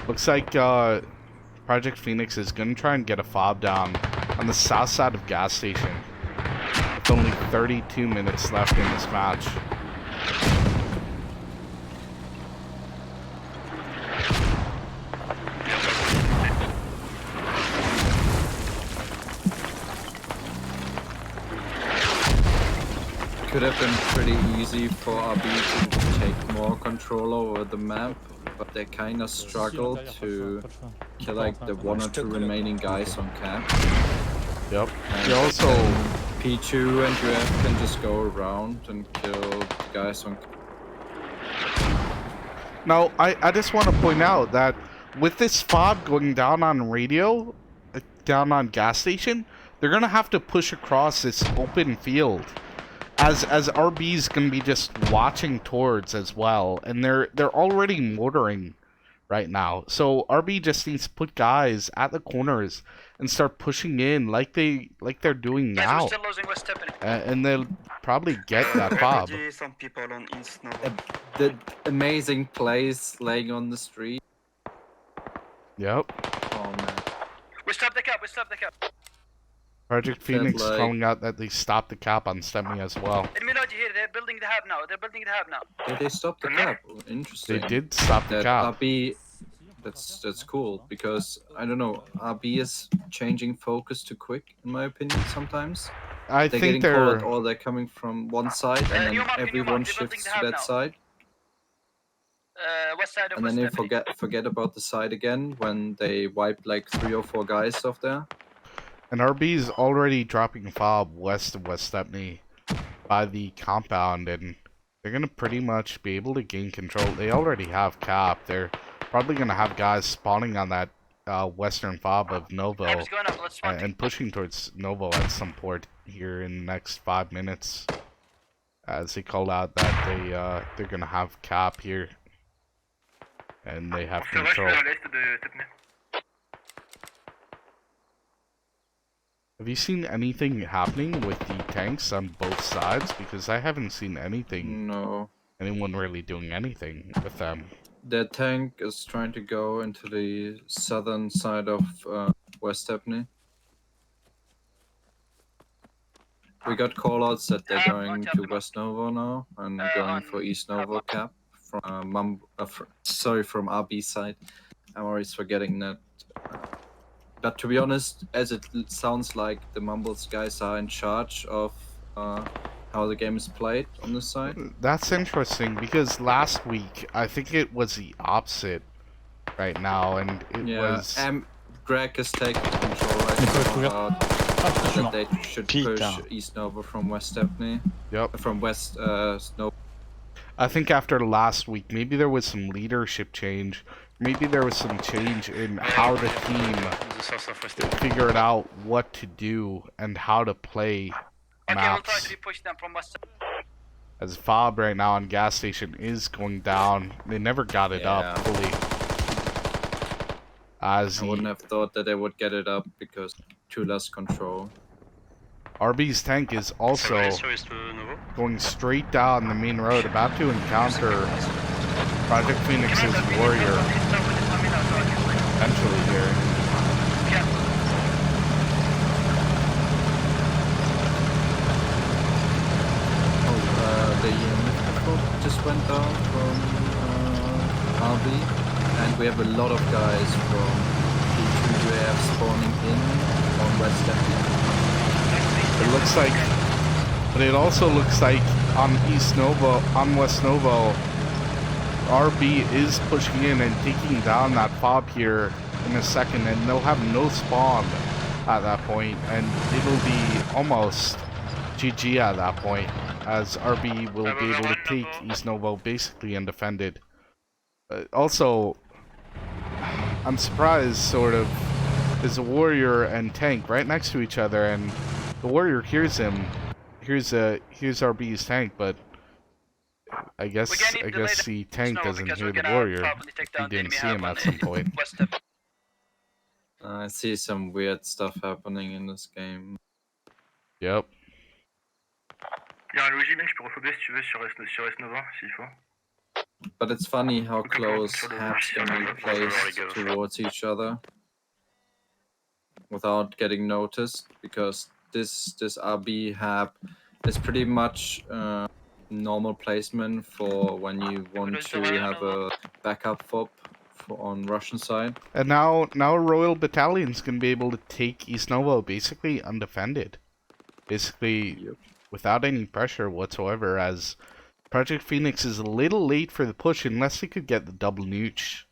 Looks like Project Phoenix is going to try and get a fob down on the south side of gas station. With only 32 minutes left in this match. Could have been pretty easy for RB to take more control over the map, but they kind of struggle to kill like the 1 or 2 remaining guys on cap. Yep. And They also P2 and UF can just go around and kill the guys on cap. Now, I just want to point out that with this fob going down on radio, down on gas station, they're going to have to push across this open field. As RB's going to be just watching towards as well. And they're already mortaring right now. So RB just needs to put guys at the corners and start pushing in like they're doing Guys, now. we're still losing West Stephanie. And they'll probably get that fob. Some people on East now. The amazing plays laying on the street. Yep. Oh man. We stopped the cap, we stopped the cap. Project Phoenix like- calling out that they stopped the cap on Stemi as well. Illuminati here, they're building the hub now. They're building the hub now. Did they stop the cap? Interesting. They did stop the That cap. RB, that's cool because I don't know, RB is changing focus too quick in my opinion sometimes. I They're think getting caught they're or they're coming from one side and then New mark, everyone they're building shifts the to hub that now. side West side of and West then they Stephanie. forget about the side again when they wipe like 3 or 4 guys off there. and RB's already dropping fob west of West Stepney by the compound, and they're gonna pretty much be able to gain control. They already have cap. They're probably gonna have guys spawning on that western fob of Novo Cap's going up, let's spawn. and pushing towards Novo at some port here in the next 5 minutes. As they called out that they're gonna have cap here, and they have control. Have you seen anything happening with the tanks on both sides? Because I haven't seen anything, No. anyone really doing anything with them. Their tank is trying to go into the southern side of West Stepney. We got callouts that they're going to West Novo now and going for East Novo cap from from RB side. I'm always forgetting that. But to be honest, as it sounds like the Mumbles guys are in charge of how the game is played on this side. That's interesting because last week I think it was the opposite right now, and it was Greg is taking control right now that they should push East Nova from West Stepney. Yep. From West Snow. I think after last week, maybe there was some leadership change. Maybe there was some change in how the team figured out what to do and how to play Okay, we'll try maps. to push them from West. As fob right now on gas station is going down. They never got it up fully. As I wouldn't have thought that they would get it up because too less control. RB's tank is also going straight down the main road, about to encounter Project Phoenix's warrior eventually here. The Mythical just went down from RB, and we have a lot of guys from P2 spawning in on West Stepney. It looks like, but it also looks like on East Novo, on West Novo, RB is pushing in and taking down that fob here in a second, and they'll have no spawn at that point, and it'll be almost GG at that point, as RB will be able to take East Novo basically undefended. Also, I'm surprised, sort of, there's a warrior and tank right next to each other, and the warrior hears him, hears RB's tank, but I guess the tank doesn't hear the warrior. He didn't see him at some point. I see some weird stuff happening in this game. Yep. Il y a un logis, mec, je peux refobber si tu veux sur S9 s'il faut. But it's funny how close habs can be placed towards each other without getting noticed, because this RB hab is pretty much normal placement for when you want to have a backup fob on Russian side. And now Royal Battalion's gonna be able to take East Novo basically undefended, basically without any pressure whatsoever, as Project Phoenix is a little late for the push unless they could get the double nooch,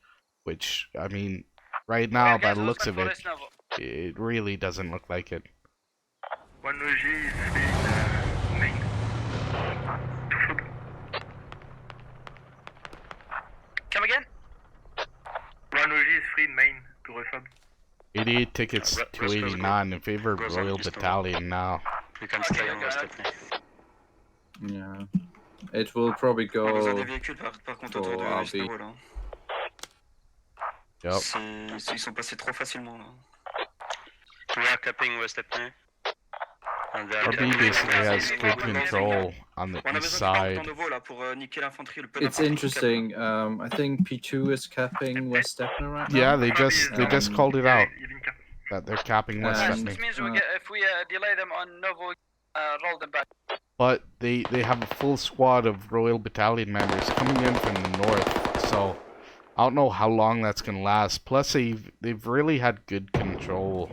which, I mean, right now by the looks of it, it really doesn't look like it. One logis is main. Come again? One logis is free main to refab. 88 tickets to 89 in favor of Royal Battalion now. You can stay on West Stepney. Yeah. It will probably go Ils ont des véhicules par contre autour de RB. Snowball, là. Yep. Ils sont passés trop facilement là. We are capping West Stepney. And they are RB basically has good control on the On a east besoin de side. temps nouveau là pour niquer l'infanterie. Le peu It's d'infanterie interesting. I think P2 is capping West Stepney right now. Yeah, they just called it out that they're capping West And- Stepney. This means we get, if we delay them on Novo, roll them back. But they have a full squad of Royal Battalion members coming in from the north, so I don't know how long that's gonna last. Plus they've really had good control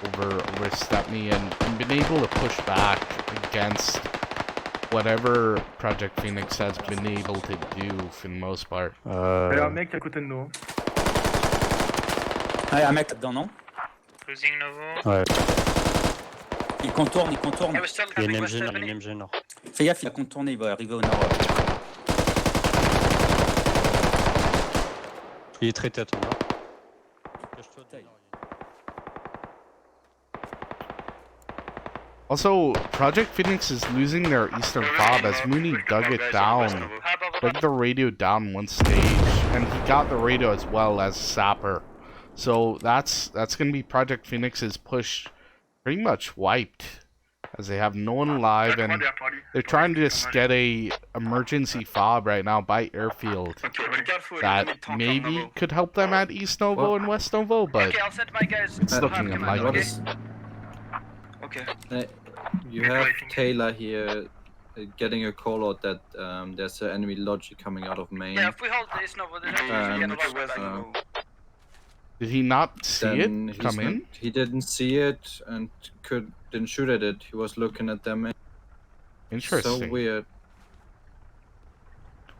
over Stepney and been able to push back against whatever Project Phoenix has been able to do for the most part. Il y a un mec à côté de nous. Ouais, un mec là-dedans, non? Losing Novo. Ouais. Il contourne. Yeah, we're still Il y a capping une West MG nord, Stepney. une MG nord. Fais gaffe, il a contourné, il va arriver au nord. Il est très tête en bas. Also, Project Phoenix is losing their eastern fob as Mooney dug it down, dug the radio down one stage, and he got the radio as well as Sapper. So that's gonna be Project Phoenix's push pretty much wiped, as they have no one alive, and they're trying to just get a emergency fob right now by airfield that maybe could help them at East Novo and West Novo, but Okay, I'll send my guys. it's looking unlikely. Okay. You have Taylor here getting a call out that there's an enemy logic coming out of main. Yeah, if we hold this Novo, there's no reason to get West back. Novo. Did he not see Then it come in? He didn't see it and didn't shoot at it. He was looking at them. Interesting. So weird.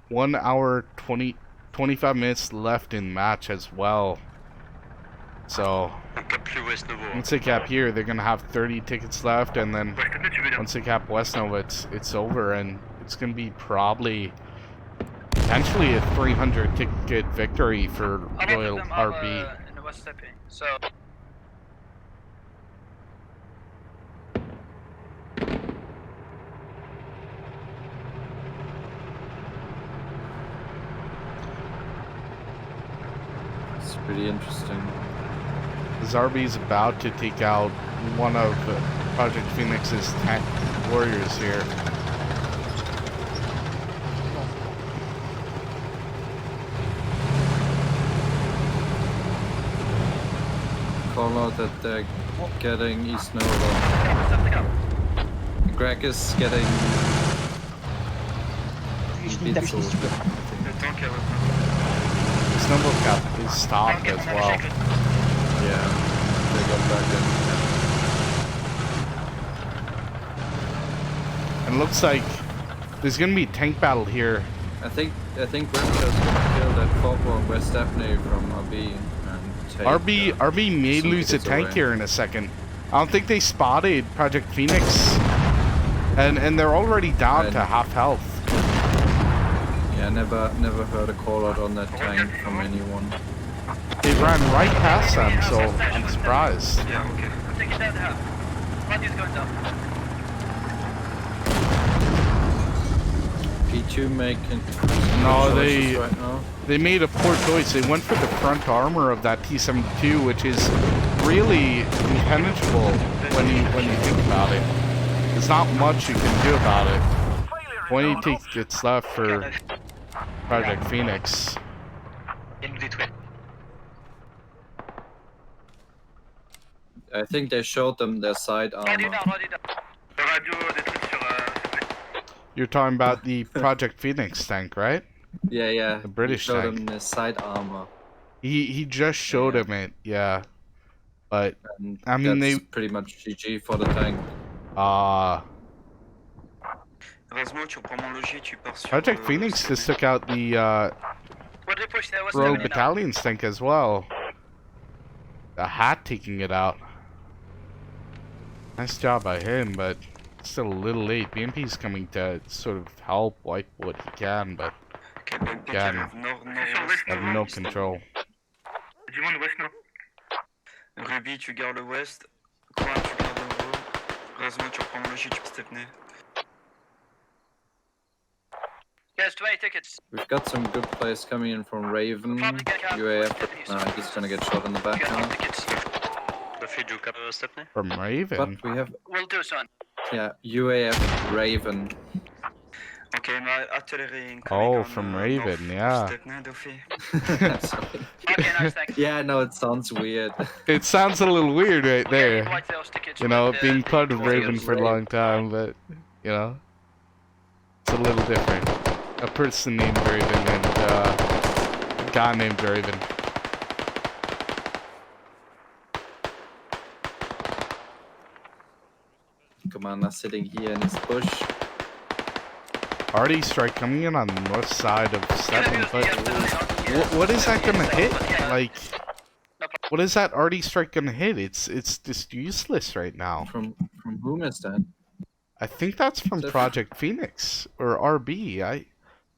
1 hour 25 minutes left in match as well. So once they cap here, they're gonna have 30 tickets left, and then once they cap West Nova, it's over, and it's gonna be probably potentially a 300 ticket victory for Royal RB. In the West Stepping, so. It's pretty interesting. Zarby's about to take out one of Project Phoenix's tank warriors here. Call out that they're getting East Nova. Greg is getting Beetle. This number cap is stopped as well. Yeah, they got back in. And it looks like there's gonna be a tank battle here. I think Grimshaw's gonna kill that fob on West Daphne from RB and take RB may some lose a kids tank away. here in a second. I don't think they spotted Project Phoenix, and they're already down to half health. Yeah, never heard a call out on that tank from anyone. They ran right past them, so I'm surprised. Yeah, okay. I'm taking down the house. Body's going down. P2 making No, good they- choices right now. They made a poor choice. They went for the front armor of that T-72, which is really impenetrable when you think about it. There's not much you can do about it. 20 tickets left for Project Phoenix. Il nous détruit. I think they showed them their side Radio armor. down, radio down. Radio des trucs sur. You're talking about the Project Phoenix tank, right? Yeah. The British he showed tank. them the side armor. He just showed Yeah. him it, yeah. But And I mean, that's they- pretty much GG for the tank. Rasmo, tu reprends mon logis, tu pars sur. Project Phoenix just took out the What did they push there? What's Rogue happening now? Battalion's tank as well. A hat taking it out. Nice job by him, but still a little late. BMP's coming to sort of help wipe what he can, but Ok, BMP qui Gagne. arrive nord, I have no control. Du monde ouest, non? Ruby, tu gardes le ouest. Coin, tu gardes le haut. Rasmo, tu reprends mon logis, tu peux stepner. Yes, 20 tickets. We've got some good players coming in from Raven. UAF, he's gonna get shot in the back Get now. some tickets. The feed you cap Stepney. From Raven. But we have, We'll do, son. yeah, UAF Raven. Ok, mais artillerie Oh, from Raven, yeah. Stepner, Dauphy. Sorry. Okay, nice, thanks. Yeah, no, it sounds weird. It sounds a little weird right there. White sales tickets You know, with, being part of Raven. Raven for a long time, but, you know, it's a little different. A person named Raven and a guy named Raven. Commander sitting here in his bush. Arty strike coming in on the north side of Stepney, but what is that gonna hit? Like, what is that Arty strike gonna hit? It's just useless right now. From whom is that? I think that's from That's- Project Phoenix or RB.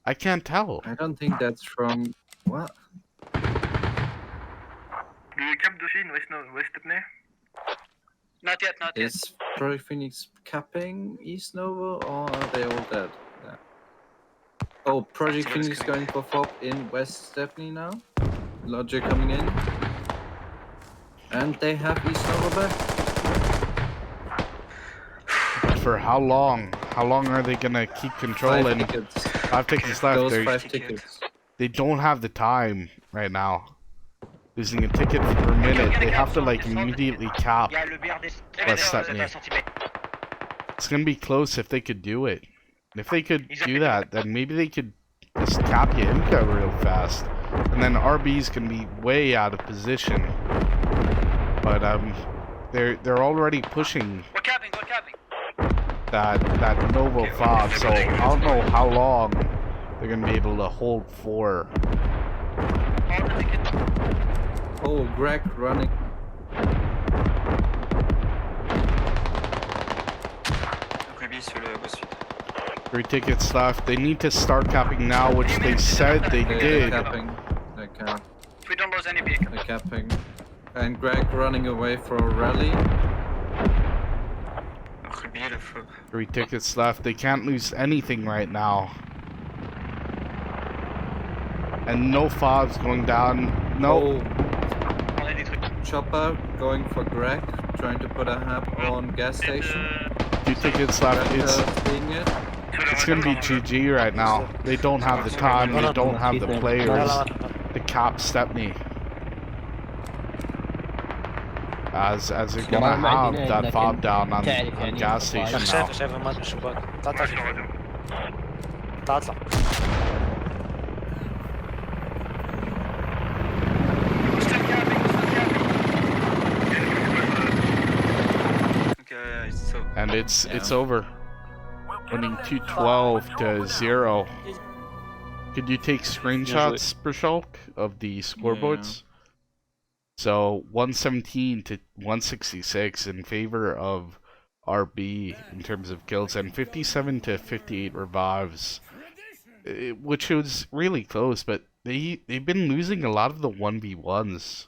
I can't tell. I don't think that's from what? Du cap Dauphine, West Stepney? Not yet, not yet. Is Project Phoenix capping East Nova or are they all dead? Yeah. Oh, Project Phoenix going for FOB in West Stepney now. Logic coming in. And they have East Nova back. For how long? How long are they gonna keep controlling? 5 tickets. 5 tickets left. Those They 5 tickets. don't have the time right now. Losing a ticket per minute, they have to like immediately cap. Yeah, le BRD. West Stepney. It's gonna be close if they could do it. And if they could do that, then maybe they could just cap Yimka real fast, and then RB's gonna be way out of position. But they're already pushing We're capping. that Novo fob, so I don't know how long they're gonna be able to hold for. All the tickets. Oh, Greg running. Ruby sur le sud. 3 tickets left. They need to start capping now, which they said they They're did. capping. They're If we don't lose any vehicle. capping. And Greg running away for a rally. Ruby, le feu. 3 tickets left. They can't lose anything right now. And no fobs going down. No. On a des trucs. Chopper going for Greg, trying to put a hap on gas station. 2 tickets left. Being it. It's gonna be GG right now. They don't have the time. They don't have the players to cap Stepney. As they're gonna have that fob down on gas station now. شايف الماتش من الشباك. طلع Ouais, sur radio. اطلع. Ok, so. And it's over. winning 212-0. Could you take screenshots, Brashulk, of the scoreboards? So 117 to 166 in favor of RB in terms of kills, and 57 to 58 revives, which was really close. But they've been losing a lot of the 1v1s,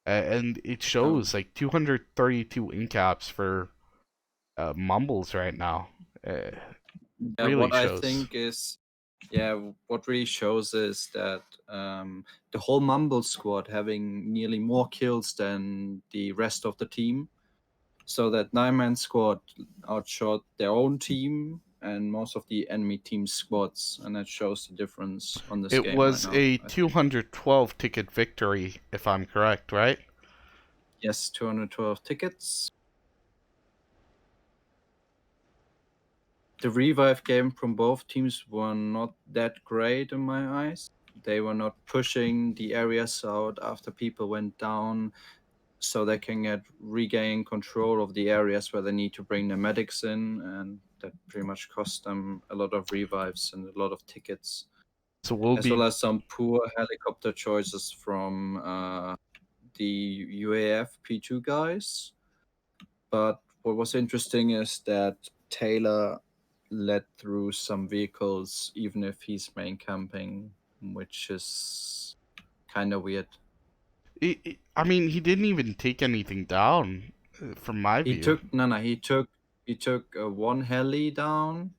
and it shows like 232 incaps for Mumbles right now. Really what shows. I think is, what really shows is that the whole Mumble squad having nearly more kills than the rest of the team. So that 9-man squad outshot their own team and most of the enemy team squads, and that shows the difference on this game. It was right now. a 212 ticket victory, if I'm correct, right? Yes, 212 tickets. The revive game from both teams were not that great in my eyes. They were not pushing the areas out after people went down, so they can regain control of the areas where they need to bring the medics in, and that pretty much cost them a lot of revives and a lot of tickets. So as well as some poor helicopter choices from the UFP2 guys. But what was interesting is that Taylor led through some vehicles even if he's main camping, which is kind of weird. I mean, he didn't even take anything down, from my view. He took one heli down,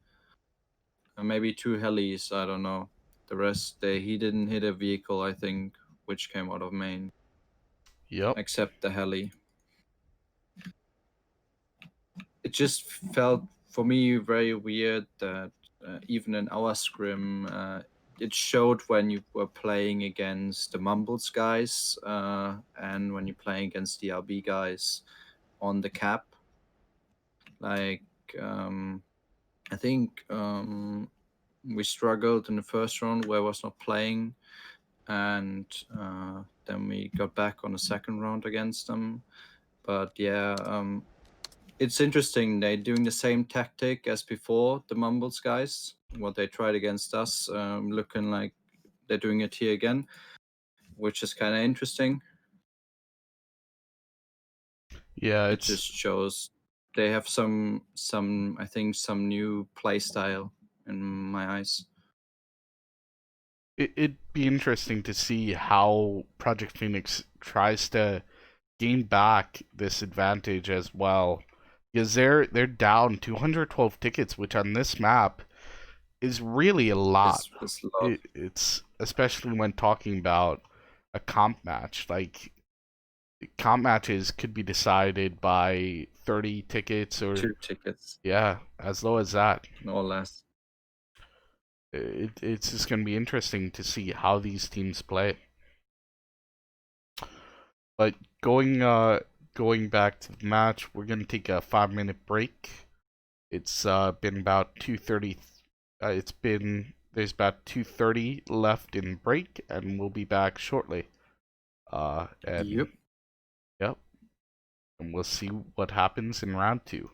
and maybe two helis. I don't know. The rest, he didn't hit a vehicle, I think, which came out of main. Yep. Except the heli. It just felt for me very weird that even in our scrim, it showed when you were playing against the Mumbles guys and when you're playing against the RB guys on the cap. Like, I think we struggled in the first round where I was not playing, and then we got back on the second round against them. But yeah, it's interesting. They're doing the same tactic as before, the Mumbles guys, what they tried against us, looking like they're doing it here again, which is kind of interesting. Yeah, it just shows they have some I think some new play style in my eyes. It'd be interesting to see how Project Phoenix tries to gain back this advantage as well, because they're down 212 tickets, which on this map is really a lot. It's especially when talking about a comp match. Like, comp matches could be decided by 30 tickets or 2 tickets. Yeah, as low as that. No less. It's just going to be interesting to see how these teams play. But going back to the match, we're going to take a 5-minute break. It's been about 2:30. There's about 2:30 left in break, and we'll be back shortly. Yep. Yep. And we'll see what happens in round 2.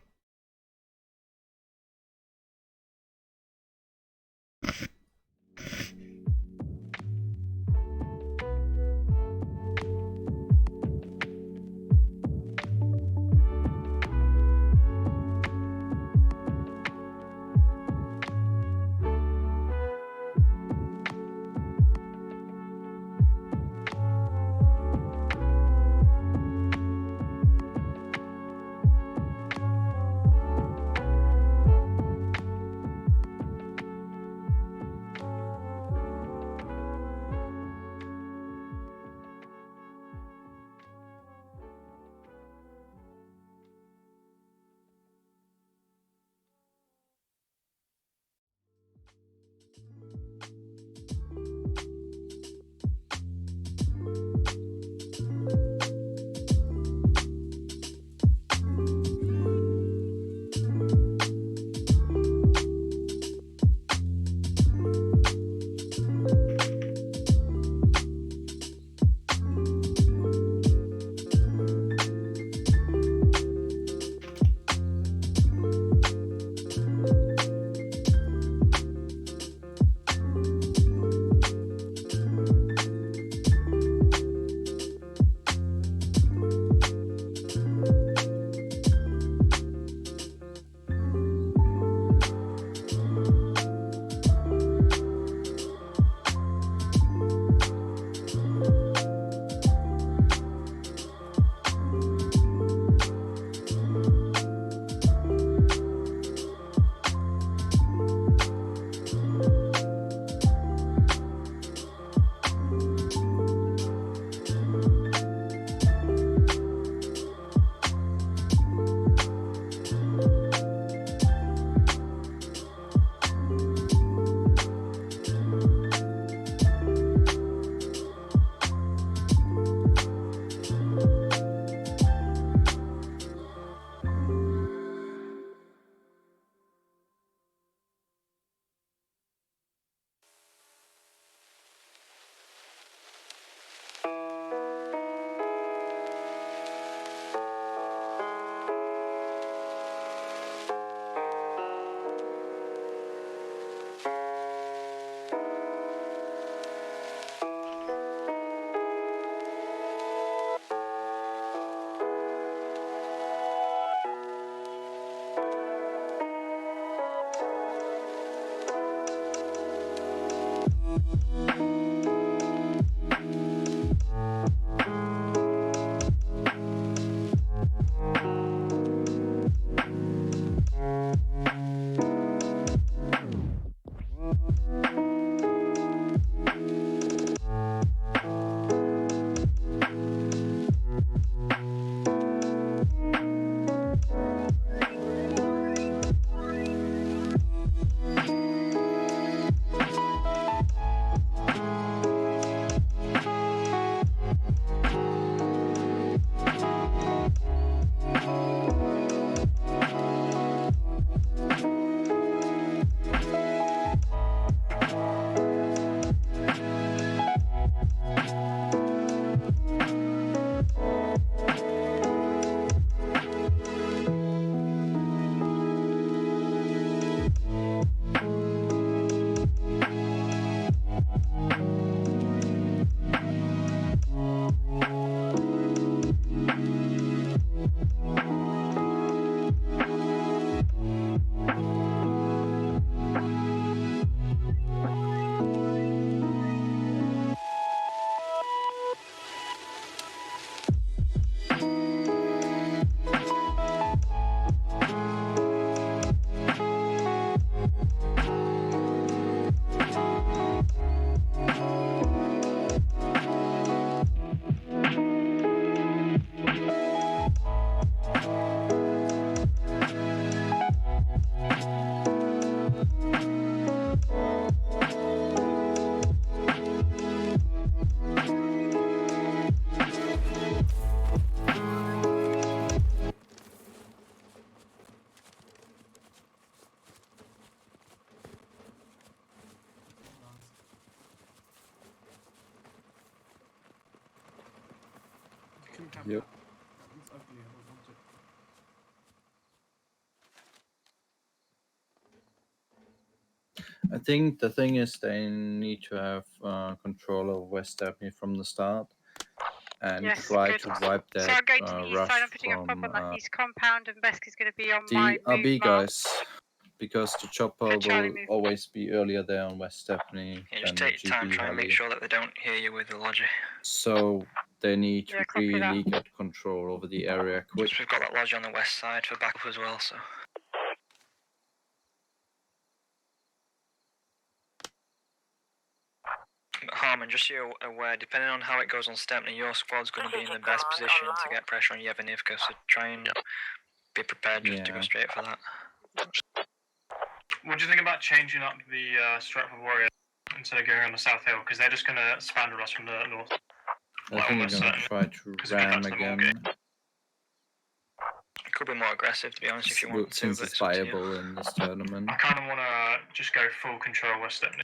Yep. I think the thing is they need to have control of West Stepney from the start and Yes, try good. to wipe So that I'm going to the east rush side. I'm putting a from fob on that east compound, and Besk is going to be on my the move RB mark. guys, because the chopper For Charlie will move. always be earlier there on West Stepney Yeah, than just the take your time, GB try and make heli. sure that they don't hear you with the logic. So they need to Yeah, copy that. really get control over the area quick. We've got that lodge on the west side for backup as well, so. Harmon, just so you're aware, depending on how it goes on Stepney, your squad's going to be in the best position to get pressure on Yevenivka, so try and be prepared just to go straight for that. What do you think about changing up the Stratford Warrior instead of going on the South Hill? Because they're just going to spandrel us from the north. I think they're gonna try to ram again. It could be more aggressive, to be honest, if you want to. Since it's viable in this tournament. I kind of want to just go full control West Stepney.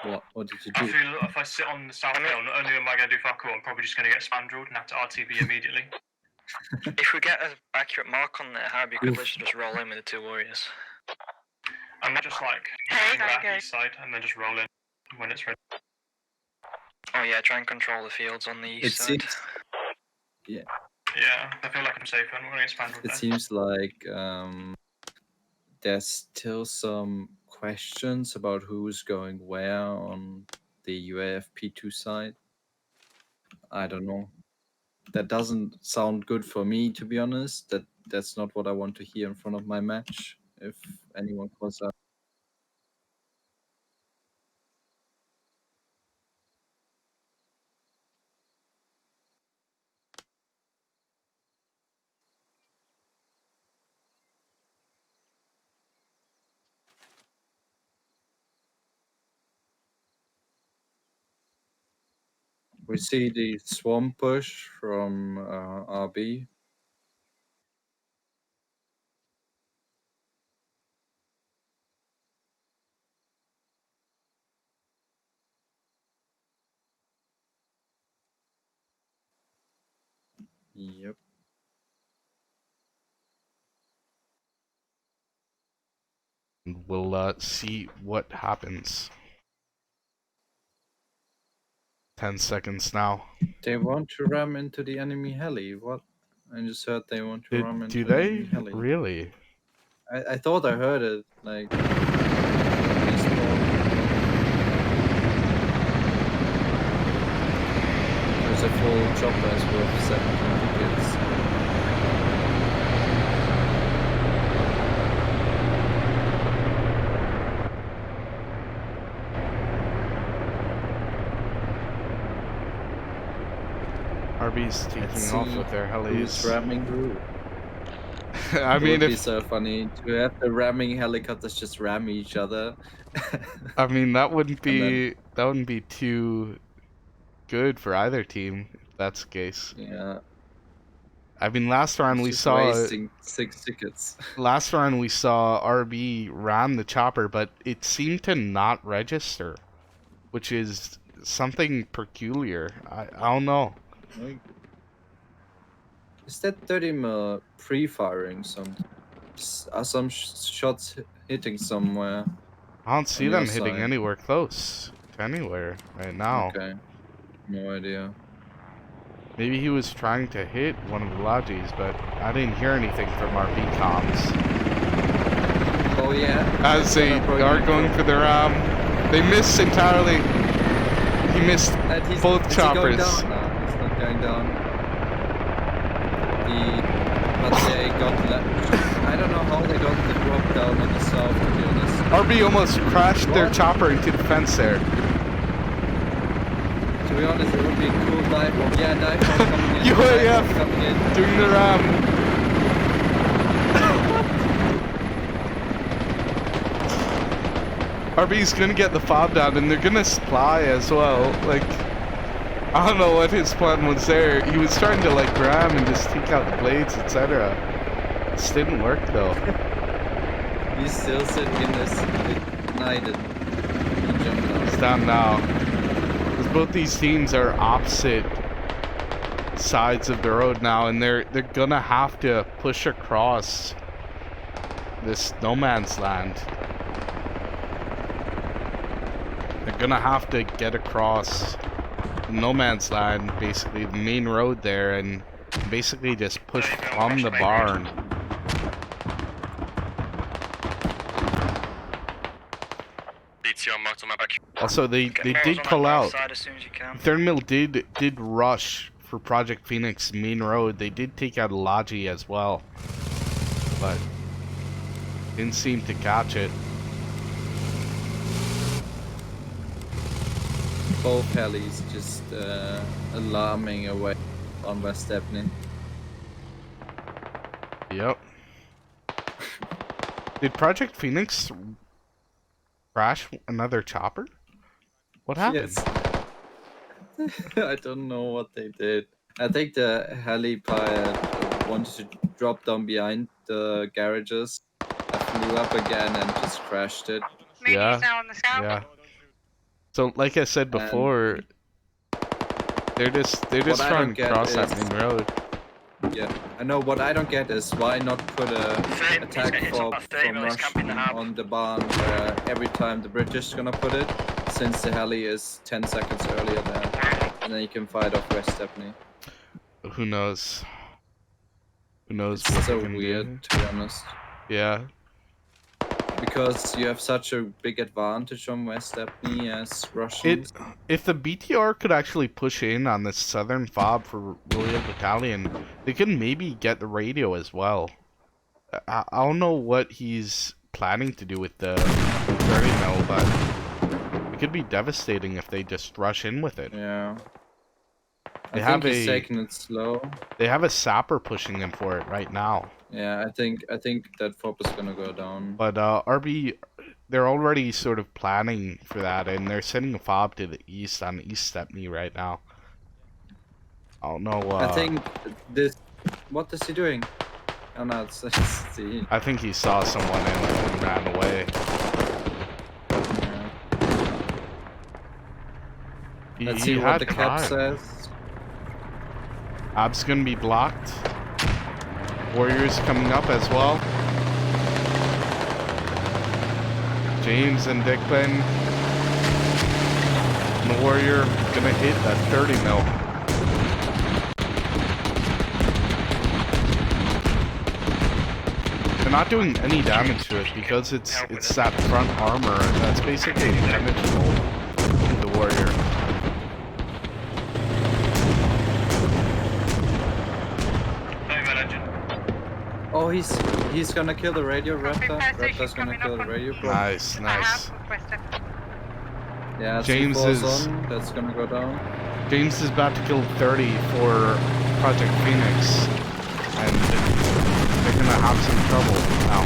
What did you I do? feel if I sit on the South Hill, not only am I going to do fuck all, I'm probably just going to get spandrelled and have to RTB immediately. If we get an accurate mark on there, Harvey could literally just roll in with the 2 warriors. I might just like hang back east side and then just roll in when it's ready. Oh yeah, try and control the fields on the east side. Yeah. Yeah, I feel like I'm safer. I'm going to get spandrelled. It seems like there's still some questions about who's going where on the UFP2 side. I don't know. That doesn't sound good for me, to be honest. That's not what I want to hear in front of my match. If anyone calls out. We see the swarm push from RB. Yep. We'll see what happens. 10 seconds now. They want to ram into the enemy heli. What? I just heard they want to ram into the enemy heli. Really? I thought I heard it. Like. There's a full chopper as worth 7 tickets. RB's taking off with their helis. Ramming who? I mean, it would be so funny to have the ramming helicopters just ram each other. I mean, that wouldn't be too good for either team if that's the case. Yeah. I mean, last round we saw wasting 6 tickets. Last round we saw RB ram the chopper, but it seemed to not register, which is something peculiar. I don't know. Is that 30 mil pre-firing? Are some shots hitting somewhere? I don't see them hitting anywhere close to anywhere right now. Okay, no idea. Maybe he was trying to hit one of the lodges, but I didn't hear anything from RB comms. Oh yeah. As they are going for their they missed entirely. He missed both choppers. He's not going down. But they got I don't know how they got the drop down on the south, to be honest. RB almost crashed their chopper into the fence there. To be honest, it would be a cool dive bomb. Yeah, dive bomb coming in. UAF coming in. doing the ram. RB's gonna get the fob down and they're gonna supply as well. Like, I don't know what his plan was there. He was trying to like ram and just take out the blades, etc. This didn't work though. He's still sitting in this ignited. He jumped out. It's down now. Because both these teams are opposite sides of the road now, and they're gonna have to push across this no man's land. They're gonna have to get across no man's land, basically the main road there, and basically just push from the barn. Also, they did pull out. Thornmill did rush for Project Phoenix main road. They did take out Logi as well, but didn't seem to catch it. Both helis just alarming away on West Stepney. Yep. Did Project Phoenix crash another chopper? What happened? Yes. I don't know what they did. I think the heli pilot wanted to drop down behind the garages. I flew up again and just crashed it. Yeah. Now on the scout. Yeah. So, like I said before, they're just trying to cross that main road. Yeah, I know. What I don't get is why not put a attack fob from Russian on the barn where every time the British is gonna put it, since the heli is 10 seconds earlier there, and then you can fight off West Stepney. Who knows? Who knows? It's so weird, to be honest. Yeah. Because you have such a big advantage on West Stepney as Russians. If the BTR could actually push in on the southern fob for Royal Battalion, they could maybe get the radio as well. I don't know what he's planning to do with the radio, but it could be devastating if they just rush in with it. Yeah. They I think he's taking it slow. They have a sapper pushing them for it right now. Yeah, I think that fob is gonna go down. But RB, they're already sort of planning for that, and they're sending a fob to the east on East Stepney right now. I don't know. I think this. What is he doing? Oh no, it's the. I think he saw someone and ran away. Yeah. Let's see what the cap says. Ab's gonna be blocked. Warriors coming up as well. James and Declan. And the Warrior gonna hit that 30 mil. They're not doing any damage to it because it's that front armor, and that's basically impenetrable to the Warrior. Oh, he's gonna kill the radio, Repta's gonna kill the radio. Nice, nice. Yeah, James is on, that's gonna go down. James is about to kill 30 for Project Phoenix, and they're gonna have some trouble now.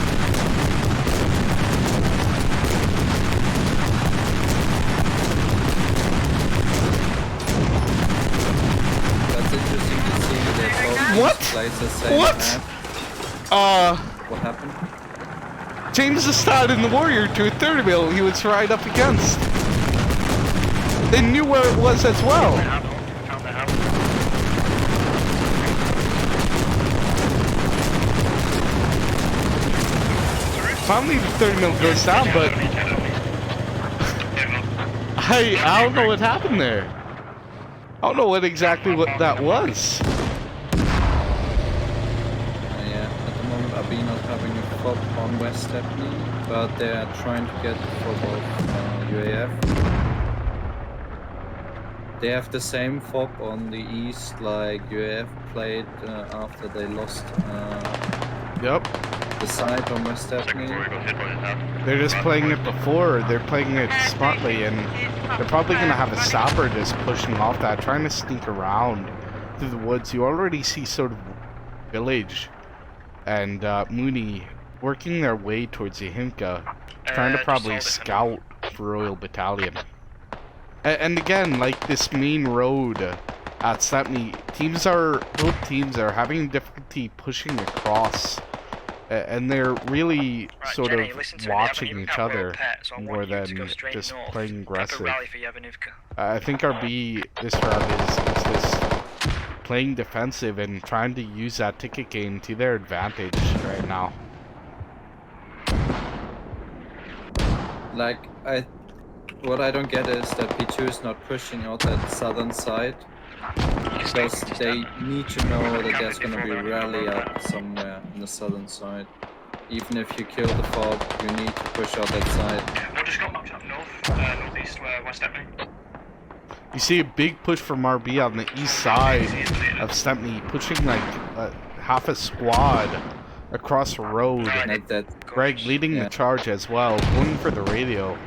That's interesting to see that What? Plays the same What? map. What happened? James is starting the Warrior to a 30 mil he was right up against. They knew where it was as well. Finally the 30 mil goes down, but I don't know what happened there. I don't know what exactly what that was. Not having a fob on West Stepney, but they are trying to get the fob of UAF. They have the same fob on the east like UAF played after they lost the side on West Stepney. They're just playing it before, they're playing it smartly, and they're probably going to have a sapper just pushing off that, trying to sneak around through the woods. You already see sort of village and Mooney working their way towards Yahimka, trying to probably scout for Royal Battalion. And again, like this main road at Stepney, both teams are having difficulty pushing across, and they're really sort of watching each other more than just playing aggressive. I think RB this round is this playing defensive and trying to use that ticket gain to their advantage right now. Like, what I don't get is that P2 is not pushing out that southern side, because they need to know that there's gonna be a rally up somewhere in the southern side. Even if you kill the fob, you need to push out that side. What just got knocked up north, northeast, West Stepney? You see a big push from RB on the east side of Stepney, pushing like half a squad across the road. Like that. Greg leading the charge as well, going for the radio.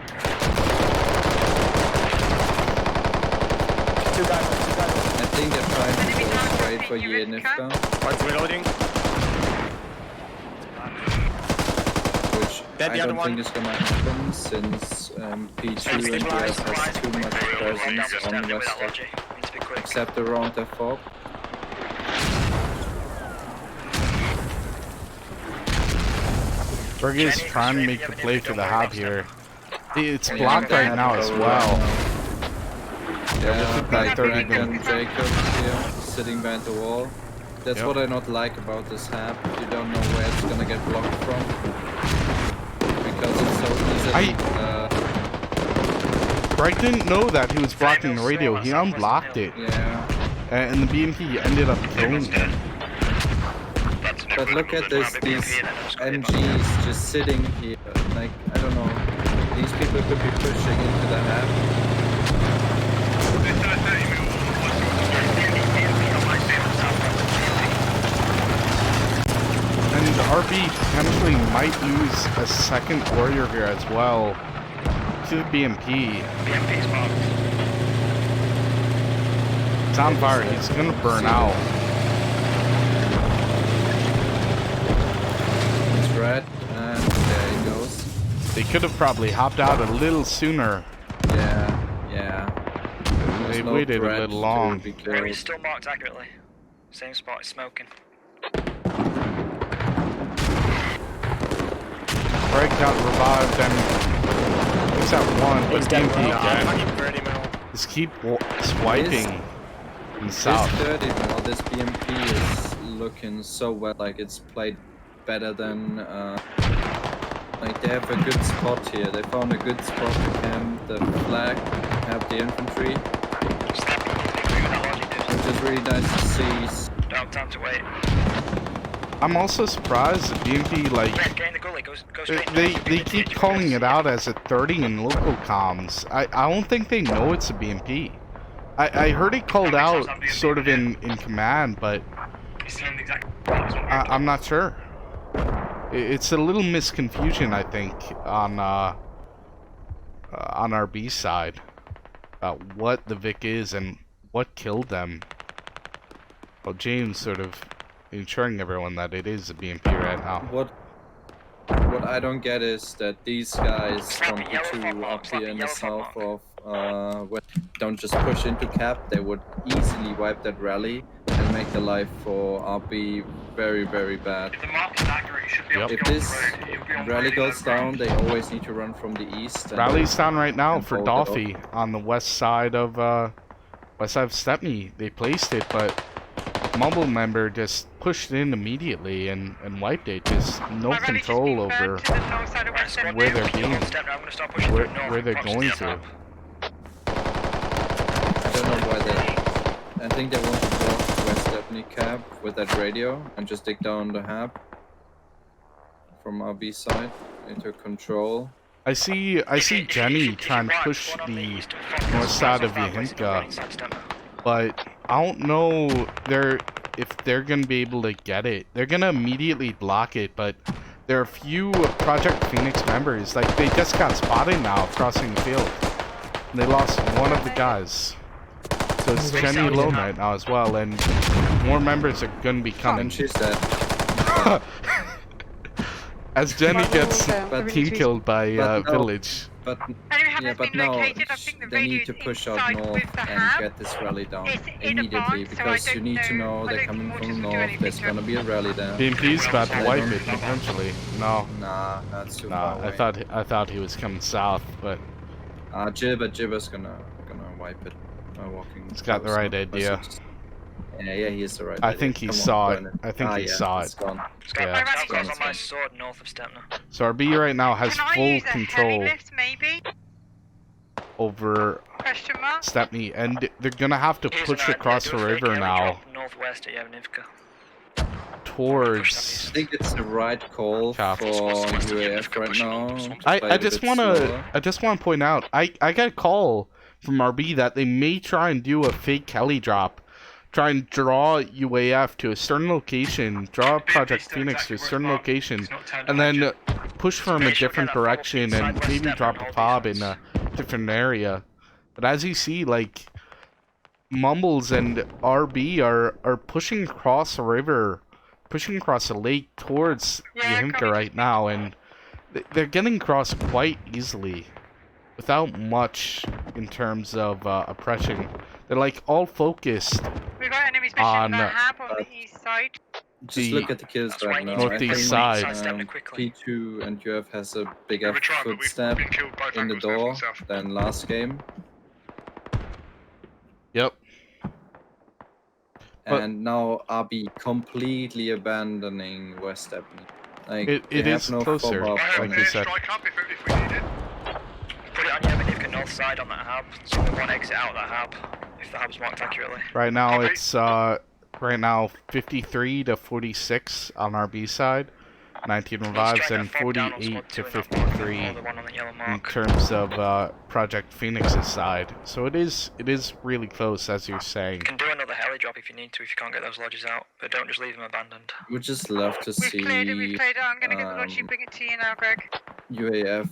Two guys. I think they're trying to go straight for Yenivka, One's reloading. which Dead, I the other don't think is gonna happen since P2 and US has too much presence on West Stepney, except around the fob. Greg is trying to make the play for the hub here. It's blocked right now as well. Yeah, by 30 and Jacobs here, sitting behind the wall. That's what I not like about this hab. You don't know where it's gonna get blocked from. Because it's so easy. Greg didn't know that he was blocking the radio. He unblocked it. Yeah. And the BMP ended up killing him. But look at these MGs just sitting here. Like, I don't know. These people could be pushing into the hab. And RB potentially might use a second warrior here as well to the BMP. It's on fire. He's gonna burn out. It's red, and there he goes. They could have probably hopped out a little sooner. Yeah. They waited a little long. Area is still marked accurately. Same spot, it's smoking. Greg got revived and looks at one, but BMP again. Just keep swiping in the south. This 30 now, this BMP is looking so well, like it's played better than, like they have a good spot here. They found a good spot to camp the flag, have the infantry. Which is really nice to see. Don't time to wait. I'm also surprised that BMP, like, Get in the gully, go straight. they keep calling it out as a 30 in local comms. I don't think they know it's a BMP. I heard it called out sort of in command, but I'm not sure. It's a little misconfusion, I think, on our B side about what the Vic is and what killed them. Well, James sort of ensuring everyone that it is a BMP right now. What I don't get is that these guys from P2 up here in the south of don't just push into cap. They would easily wipe that rally and make the life for RB very, very bad. If the mark is accurate, you should be able to If go this on the road. You'll be on the rally road, goes down, they always need to run from the east. Rally's down right now and for hold it Dolphy on the west side of Stepney. They placed it, but Mumble member just pushed in immediately and wiped it. Just no control over where they're being, where they're going to. I don't know why they. I think they want to block West Stepney cap with that radio and just dig down the hab from RB side into control. I see Jenny trying to push the north side of Yahinka, but I don't know if they're gonna be able to get it. They're gonna immediately block it, but there are a few Project Phoenix members, like they just got spotted now crossing the field. And they lost one of the guys. So it's Jenny alone right now as well, and more members are gonna be coming. And she's dead. As Jenny gets team killed by no. Village. But yeah, but now they need to push out north and get this rally down immediately, because you need to know they're coming from the north. There's gonna be a rally there. BMP's about to wipe it potentially. No. Nah, that's too Nah, far away. I thought he was coming south, but Jibber's gonna wipe it. Walking. he's got the right idea. Yeah, he is the right. I think he saw it. I think he saw it. Gone. Yeah. Southwell's on my sword north of Stepney. So RB right now has Can I full use a heli control lift, maybe? over Question mark. Stepney, and they're gonna have to Here's push an across idea, the do a fake river heli now drop northwest at Yevnivka. towards. I think it's the right call Cap. for UAF right now. I just wanna point out I got a call from RB that they may try and do a fake heli drop, try and draw UAF to a certain location, draw Project Phoenix to a certain location, and then push from a different direction and maybe drop a fob in a different area. But as you see, like, Mumbles and RB are pushing across the river, pushing across the lake towards Yahimka right now, and they're getting across quite easily without much in terms of oppression. They're like all focused We've got enemies pushing on the hab on the east side. Just look at the kills That's why right I now. need to northeast I side. think P2 and UF has a bigger We're trying, but we've footstep been killed both in the angles, north door and south. than last game. Yep. But- And now RB completely abandoning West Stepney. Like, It they have is no closer, follow-up I have on an like you it. said. airstrike up if we need it. Put it on Yevnivka north side on that hub, so we want to exit out that hub, if the hub's marked accurately. Right now it's right now 53 to 46 on RB side, 19 revives, and 48 to 53 in terms of Project Phoenix's side. So it is really close, as you're saying. You can do another heli drop if you need to, if you can't get those lodges out, but don't just leave them abandoned. Would just love to We've cleared it, we've see cleared it. I'm gonna get the lodge, bring it to you now, Greg. UAF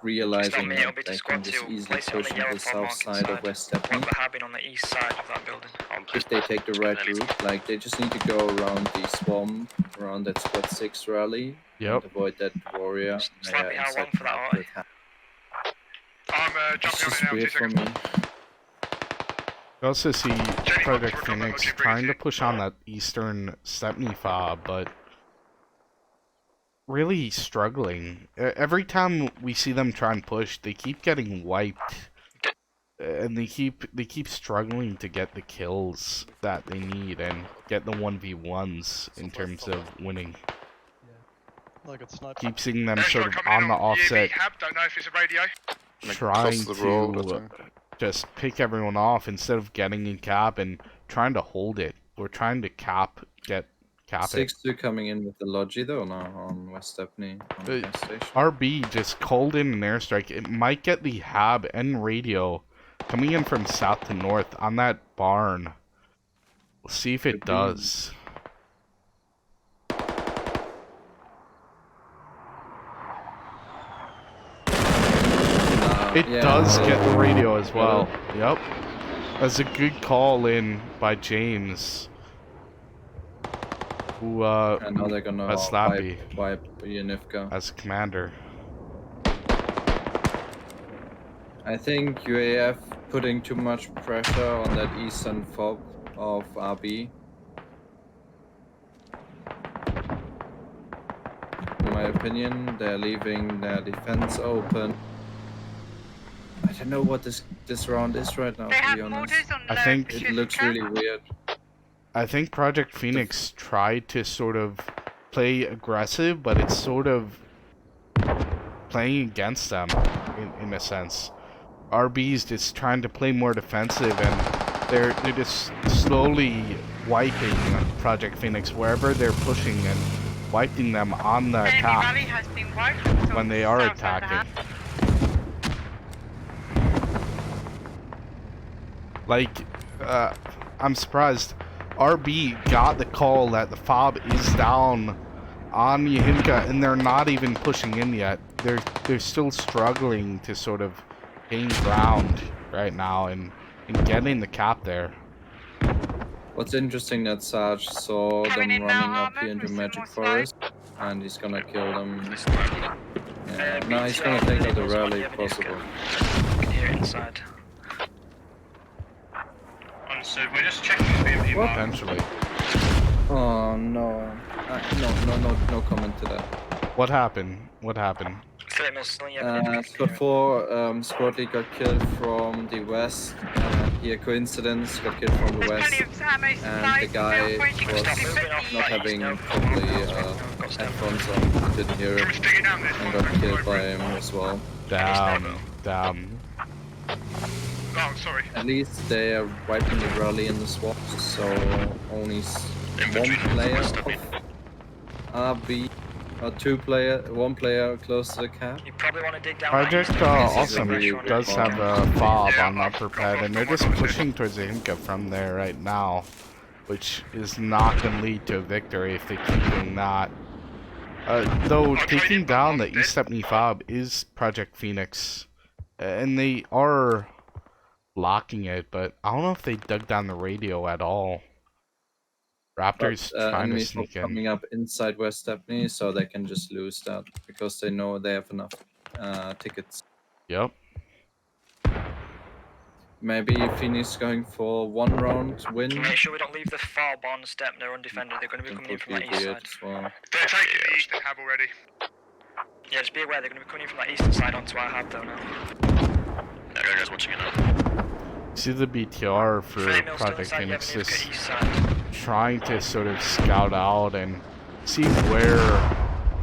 realizing me, it'll that be to they squad can just two, easily place it on push the into yellow the fog south marked side of side. West Stepney. Want the hab in on the east side of that building. If they take the right route, like they just need to go around the swamp, around that squad 6 rally, Yep. and avoid that warrior. Slightly how long for that, map Ollie? with ha- I'm It's jumping just on it now, 2 weird for seconds. me. You also see Project we're coming, Phoenix okay, bring it trying to to- push on that eastern Stepney fob, but really struggling. Every time we see them try and push, they keep getting wiped, and they keep struggling to get the kills that they need and get the 1v1s in terms of winning. Like it's not. Keep seeing them Airstrike sort of coming in on the offset, EAB hab, don't know if it's a radio. trying to just pick everyone off instead of getting in cap and trying to hold it. We're trying to cap it. 6-2 coming in with the Logi though now on West Stepney on the gas station. RB just called in an airstrike. It might get the hab and radio coming in from south to north on that barn. We'll see if it Could be. does. It Yeah, does so- get the radio as well. Yep. That's a good call in by James. Who And now they're gonna as Slappy wipe Yanivka. as commander. I think UAF putting too much pressure on that eastern fob of RB. In my opinion, they're leaving their defense open. I don't know what this round is right now, They to have be honest. mortars on I the think It looks really weird. I think Project Phoenix tried to sort of play aggressive, but it's sort of playing against them in a sense. RB's just trying to play more defensive, and they're just slowly wiping Project Phoenix wherever they're pushing and wiping them on the Enemy attack valley has been wiped. when they are South side of the attacking. hab. Like, I'm surprised. RB got the call that the fob is down on Yahimka, and they're not even pushing in yet. They're still struggling to sort of gain ground right now and getting the cap there. What's interesting that Sarge saw Coming them in now, running up Harmon, here into with some Magic more Forest, and he's gonna kill them. Yeah, no, he's gonna take out the rally if possible. You can hear it inside. Understood. We're just checking the BMP mark. Potentially. Oh no. No comment to that. What happened? What happened? Squad 4, Squad Lead got killed from the west. Here, coincidence, got killed from the There's west. plenty of ammo And supplies. the guy Feel free to was quickly not having probably headphones on, didn't hear it, and got killed by him as well. Damn. Oh, sorry. At least they are wiping the rally in the swamp, so only one player of RB, or one player close to the cap. You probably want to dig down. Project Awesome does have a fob on Yeah, upper pad, and they're just pushing towards the Himka from there right now, which is not going to lead to a victory if they keep doing that. Though taking down the East Stepney fob is Project Phoenix, and they are blocking it, but I don't know if they dug down the radio at all. Raptors trying to sneak in. Coming up inside West Stepney, so they can just lose that because they know they have enough tickets. Yep. Maybe Phoenix going for one round win. Make sure we don't leave the fob on step. They're undefended. They're going to be coming in from that east side. As well. They're taking the eastern hab already. Yeah, just be aware they're going to be coming in from that eastern side onto our hab though now. Yeah, guys watching it now. See the BTR for Project Phoenix is trying to sort of scout out and see where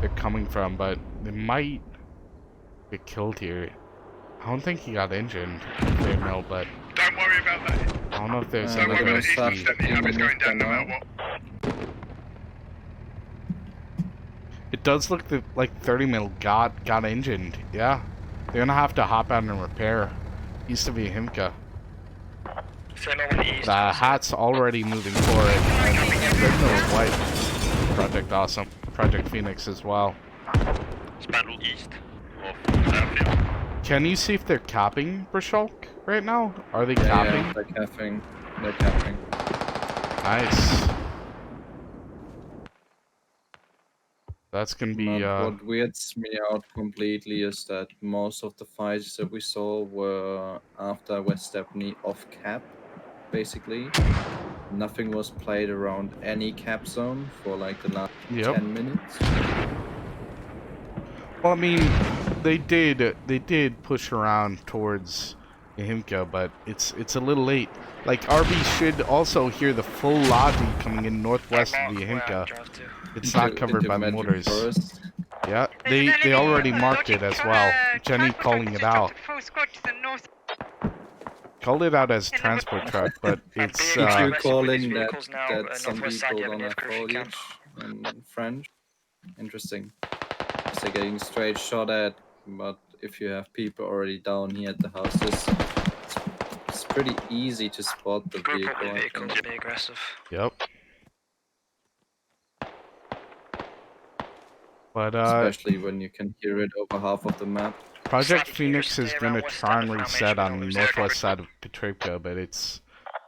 they're coming from, but they might get killed here. I don't think he got injured, Fairmill, but Don't worry about that. I don't know if there's Don't worry another about the eastern speed. Stepney hab is going down no matter what. It does look like 30 mil got injured. Yeah, they're gonna have to hop out and repair. Used to be Himka. The hat's already moving forward, and Fairmill's white. Project Awesome, Project Phoenix as well. It's battle east of airfield. Can you see if they're capping Brishulk right now? Are they Yeah, capping? yeah, they're capping. They're capping. Nice. That's gonna be What weirds me out completely is that most of the fights that we saw were after West Stepney off cap, basically. Nothing was played around any cap zone for like the last 10 minutes. Well, I mean, they did push around towards Himka, but it's a little late. Like, RB should also hear the full lobby coming in northwest of the Himka. It's not covered by the mortars. Yeah, they already marked it as well. Jenny calling it out. Called it out as transport truck, but it's you're calling that some people don't have foliage in French. Interesting. They're getting straight shot at, but if you have people already down here at the houses, it's pretty easy to spot the vehicle. Be aggressive. Yep. But especially when you can hear it over half of the map. Project Phoenix is gonna try and reset on the northwest side of Petrivka, but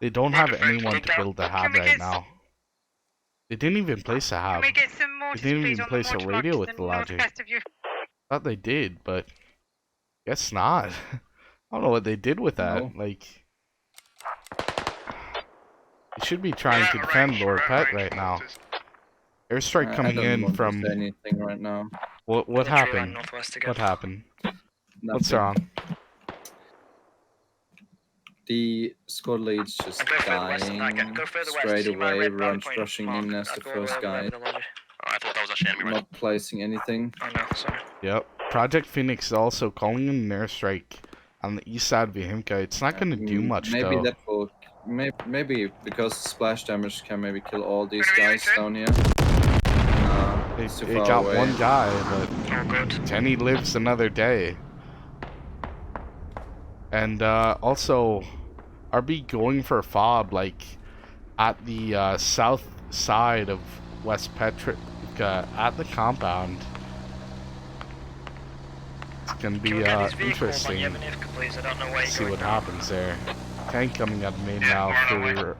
they don't have anyone to build the hab right now. They didn't even place a hab. They didn't even place a radio with the logic. Thought they did, but guess not. I don't know what they did with that. No. Like, they should be trying to defend Lord Pet right now. Airstrike coming in from anything right now. What happened? What happened? What's wrong? The squad lead's just dying straight away, rushing in as the first guy. I thought that was actually enemy. Not placing anything. Oh no, sorry. Yep. Project Phoenix is also calling in an airstrike on the east side of Himka. It's not going to do much, maybe though. That will, maybe because splash damage can maybe kill all these guys down here. They got away. One guy, but Jenny lives another day. And also, RB going for a fob, like, at the south side of West Petrivka, at the compound. It's gonna be interesting to see what happens there. Tank coming out of main now for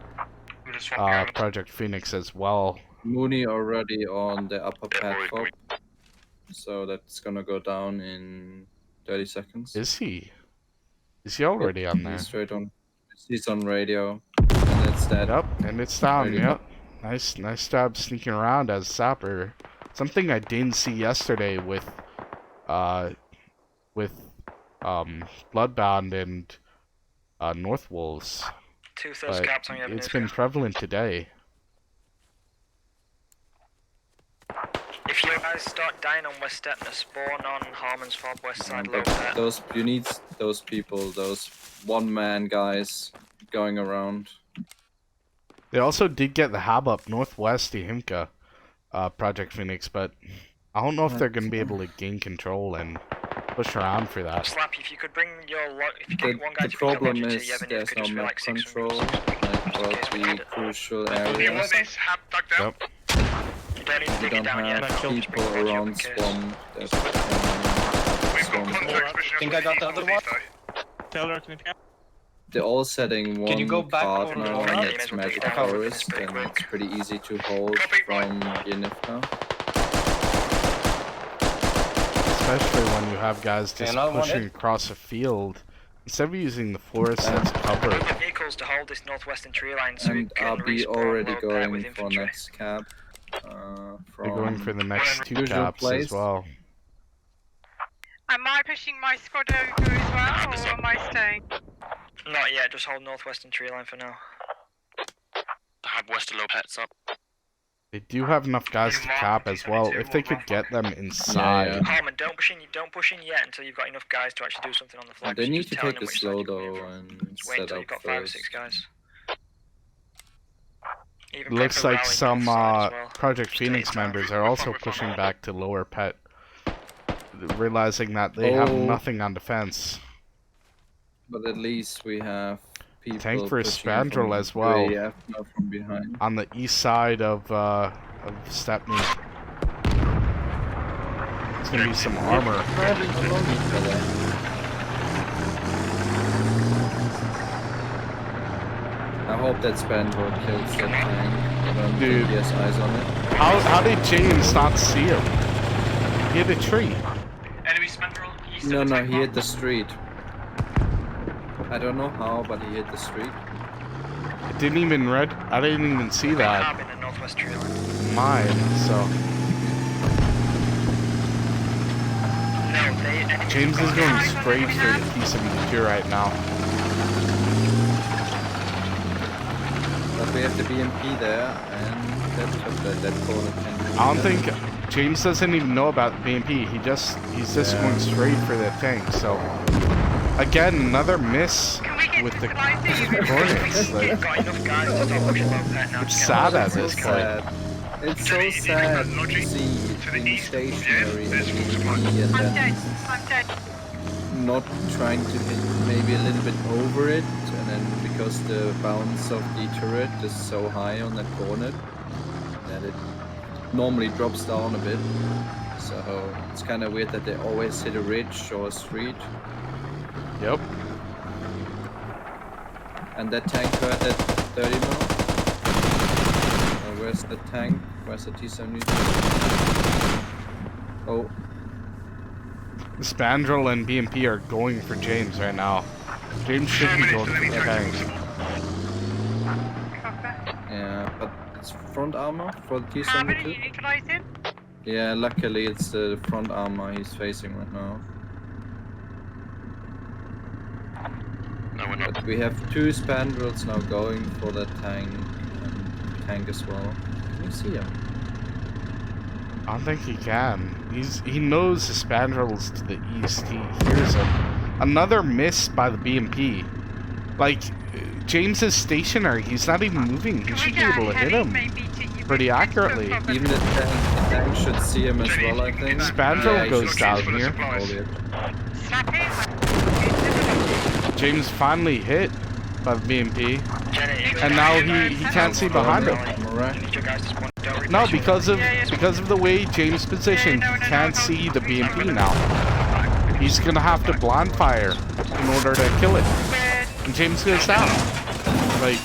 Project Phoenix as well. Mooney already on the upper platform, so that's gonna go down in 30 seconds. Is he? Is he already on there? He's straight on. He's on radio, and it's dead. Yep, and it's down. Yep, nice job sneaking around as Sapper. Something I didn't see yesterday with with Bloodbound and North Wolves. 2/3 But caps on Yevhenivka. it's been prevalent today. If you guys start dying on West Stepna, spawn on Harmon's Fob west side low But pet. you need those people, those one-man guys going around. They also did get the hab up northwest to Himka, Project Phoenix, but I don't know if they're going to be able to gain control and push around for that. Slappy, if you could bring your if you get one guy The to bring your problem logic to is Yevhenivka, there's no just be map like 600 control, meters. like for the crucial Do you want areas. this hab dug down? Yep. You don't need to You dig it don't down yet. have Just bring people logic around in case. swamp that We've got swamp. contact mission. Think I got the other one? though. Taylor, can you tell? They're all setting one Can you go back card over now, the and map? it's Yeah, Magic maybe we'll take it Forest, down. and it's pretty easy to hold Copy, from Yenivka. Especially when you have guys just another one pushing hit. across a field. Instead of using the forest as cover. Move the vehicles to hold this northwestern tree line so we And can I'll be respawn already low pet with going for infantry. next cap. They're going for From the next two usual caps place. as well. Am I pushing my squad over as well, or am I staying? Not yet, just hold northwestern tree line for now. Hab west of low pets up. They do have enough guys to cap as well. If they could get them inside. Harmon, don't push in yet until you've got enough guys to actually do something on the flag. They need Just to telling take them it which slow side you're coming though from. and Just wait set until up you've got 5 or first. 6 guys. Even Looks prep a like rally some north side as well. Project Stay Phoenix inside. members are also pushing back to lower pet, realizing that they have Oh. nothing on defense. But at least we have people Tank for a pushing Spandrel from as well. UAF, not from behind. On the east side of Stepney. It's gonna be some armor. I hope that Spandrel kills that tank. I don't Dude. think he has eyes on it. How did James not see him? He hit a tree. Enemy Spandrel east No, of the no, tank he hit mark. the street. I don't know how, but he hit the street. It didn't even I didn't even see that. Hab in the northwest tree line. Mine, so No, they... James is going straight for the P-72 right now. But we have the BMP there, and that corner can. I don't think James doesn't even know about the BMP. He's just going straight for the tank. So again, another miss Can we get with the supplies Hornets. We've Like, got enough guys to start pushing low pet now. it's Just get sad on at so this point. sad. It's so sad to see it being stationary and BMP and I'm dead. then I'm dead. not trying to hit maybe a little bit over it, and then because the bounce of the turret is so high on that corner that it normally drops down a bit. So it's kind of weird that they always hit a ridge or a street. Yep. And that tank hurt at 30 mil. Where's the tank? Where's the T-72? Oh, Spandrel and BMP are going for James right now. James should be going for the tank. Copper. yeah, but it's front armor for the How many are T-72. you neutralizing? Yeah, luckily it's the front armor he's facing right now. No, we're not. But we have 2 Spandrels now going for the tank and tank as well. Can you see him? I don't think he can. He knows the Spandrel's to the east. He hears him. Another miss by the BMP. Like, James is stationary. He's not even moving. He Can we should be get able a to hit heli him maybe to you? pretty accurately. Even the tank should see him as well, I think. Spandrel he goes should down see him. here. Hold it. Slap it. James finally hit by the BMP. Jenny, And now he can't see behind him. Alright. need your guys to spawn. Don't No, replace your because of the way James positioned, he can't see the BMP now. He's gonna have to blind fire in order to kill it. And James goes down. Like,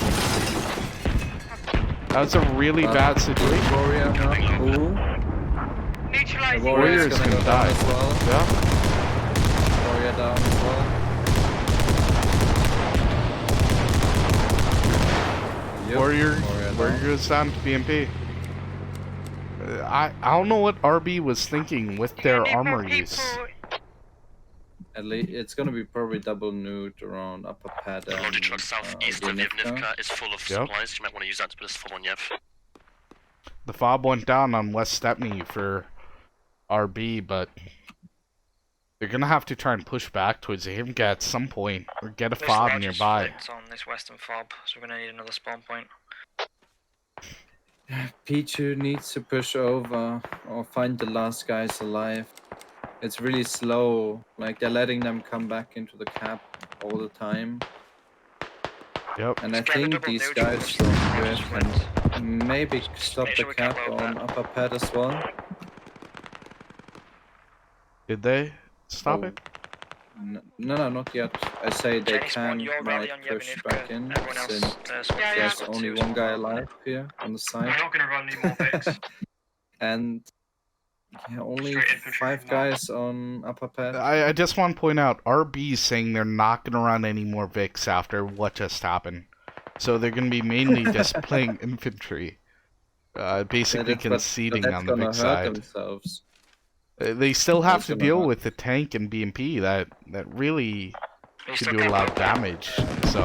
that was a really bad situation. Warrior now. Ooh. The Neutralizing. warrior's Warrior's gonna gonna go die. down as well. Yeah. Warrior down as well. Yep. Warrior down. goes down to BMP. I don't know what RB was thinking with their You need more armor use. people. At least it's gonna be probably double nude around upper pad The and loaded truck southeast of Yevnivka. Yevnivka is full of supplies. You might want to use that to put a fob on Yev. The fob went down on West Stepney for RB, but they're gonna have to try and push back towards Yevnivka at some point, or get a This fob lodge is nearby. flipped on this western fob, so we're gonna need another spawn point. P2 needs to push over or find the last guys alive. It's really slow. Like they're letting them come back into the cap all the time. Yep. And I Just get the think double these neutral, guys which from the lodge is UF flipped. can maybe stop make the sure we cap cap low on pad. upper pad as well. Did they stop it? No, not yet. I say they Jenny spawn, can you're might rally on push Yevnivka. back in Everyone else, since squad Yeah, two, yeah. there's squad only two, one squad guy one. alive here on the We're side. not going to run any more picks. And yeah, only Straight infantry 5 from guys on upper pad. I just want to point out, RB is saying they're not going to run any more Vics after what just happened. So they're going to be mainly just playing infantry. Basically conceding that's on the gonna Vic hurt side. themselves. They still have That's to gonna deal hurt. with the tank and BMP that really You could still do a cap lot low of pad. damage. So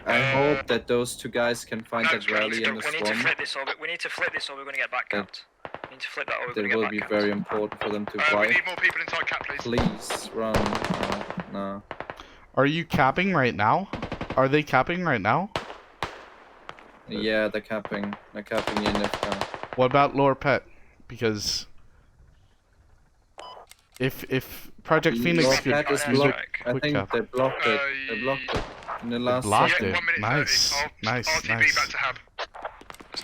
I hope that those 2 guys can find No, that rally in the We need to swamp. flip this, or we need to flip this, or we're gonna get back capped. We need to flip that, or we're gonna That get will back be capped. very important for them to We wipe. need more people inside cap, please. Please run. No. are you capping right now? Are they capping right now? Yeah, they're capping. They're capping in if. What about Lower Pet? Because if Project Phoenix Lower could pad is use a blocked. I quick think cap. they blocked it. They blocked it in the last blocked second. it. 1 minute Nice, 30. nice, RTB nice. back to Hab.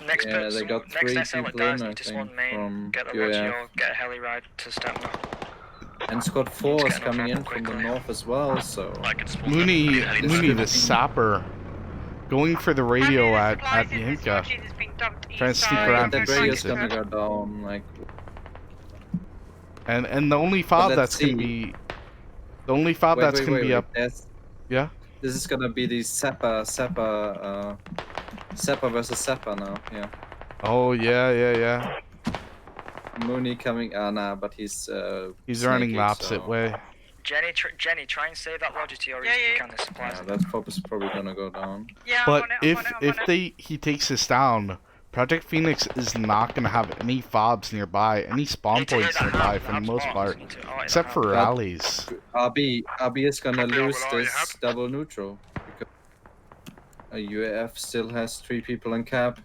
Next Yeah, person, they got next 3 SL that people dies in, I need to spawn think, main, from get a UAF. Regio, get a heli ride to Stepney. And Squad 4 Let's is get coming in enough from the quickly. north as well, so. I can spawn Mooney, them. Mooney the sapper, going for the radio at Supplies in this Yimka. lodging has been dumped Trying to east sneak side. around that through radio's season. gonna go down, like. And the only fob let's that's gonna see. be the only fob that's gonna be up. There's- Yeah. This is gonna be the Seppa versus Seppa now, yeah. Oh yeah. Mooney coming, nah, but he's running sneaky, laps so. that way. Jenny, try and save that lodge to your Yeah, east. yeah, You can, the supplies. Yeah, that fob is probably gonna go down. Yeah, But I'm on it, if I'm on it, I'm on it. he takes this down, Project Phoenix is not gonna have any fobs nearby, any spawn Need to hit points that nearby hub, for the hub most spawns. part, Need to- oh, hit except that for hub. rallies. RB is gonna Copy, I lose will this have. double neutral. Because a UAF still has 3 people in cap.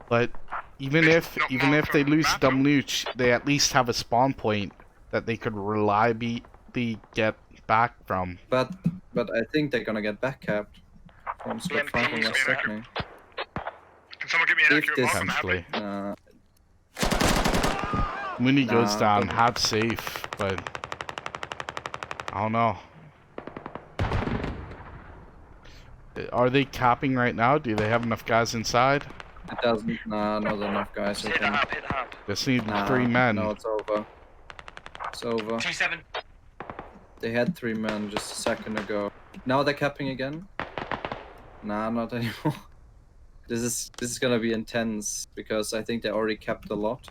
But even It's if not they marked on the lose map, double no? nooch, they at least have a spawn point that they could reliably get back from. But I think they're gonna get back capped from Squad 5 and BMPs West are Hackney. Can someone give me an If accurate this- mark on the Hab? Potentially. Uh, Mooney goes Nah, down, but- have safe, but I don't know. Are they capping right now? Do they have enough guys inside? it doesn't. Nah, not enough guys. I Hit the think. hub, hit the hub. Just need Nah, 3 men. No, it's over. It's over. T7. They had 3 men just a second ago. Now they're capping again. Nah, not anymore. This is gonna be intense because I think they already capped a lot.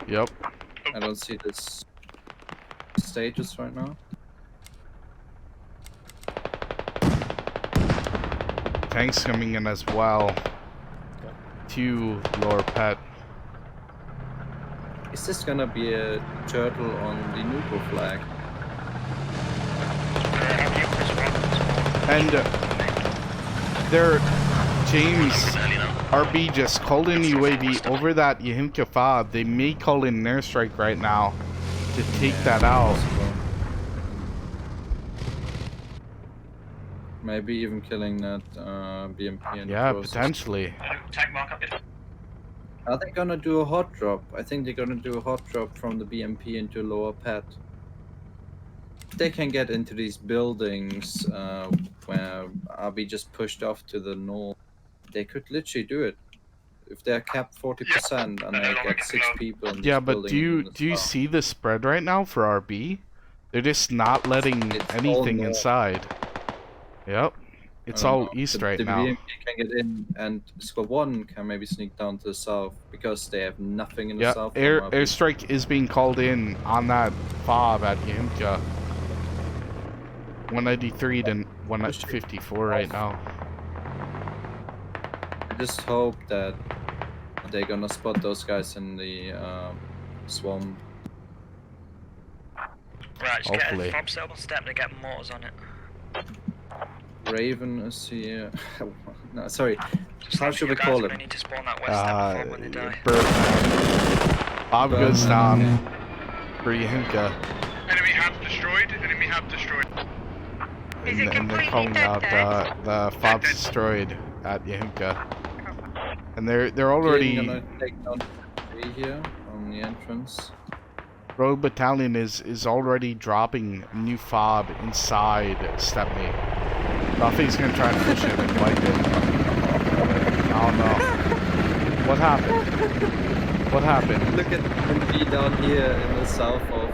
Yep. I don't see this stages right now. Tanks coming in as well. 2 lower pet. Is this gonna be a turtle on the neutral flag? And there, James RB just called in UAV over that Yahimka fob. They may call in an airstrike right now to take that out. Maybe even killing that BMP in the Yeah, process. potentially. Tank mark up. Are they gonna do a hot drop? I think they're gonna do a hot drop from the BMP into lower pad. If they can get into these buildings where RB just pushed off to the north, they could literally do it. If they're capped 40% and they get 6 people in this Yeah, but building do you in the south. see the spread right now for RB? They're just not letting It's all anything north. inside. Yep. It's I don't all know. east the, right the now. BMP can get in, and Squad 1 can maybe sneak down to the south because they have nothing in the Yeah, south. from RB. airstrike is being called in on that fob at Yimka. 193 to 154 right now. I just hope that they're gonna spot those guys in the swamp. Right, just Hopefully. get a fob set up on step to get mortars on it. Raven is here. No, sorry. Just How like should your we guys call are it? gonna need to spawn that west step fob when they die. Bob goes down for Yahimka. Enemy have destroyed. Enemy have destroyed. Is it And they're completely calling dead, out dead? the fob's destroyed at Yahimka. And they're already... Gonna take down the tree here on the entrance. Rogue Battalion is already dropping a new fob inside Stepney. Duffy's gonna try and push it and wipe it. Oh no. What happened? What happened? Look at MP down here in the south of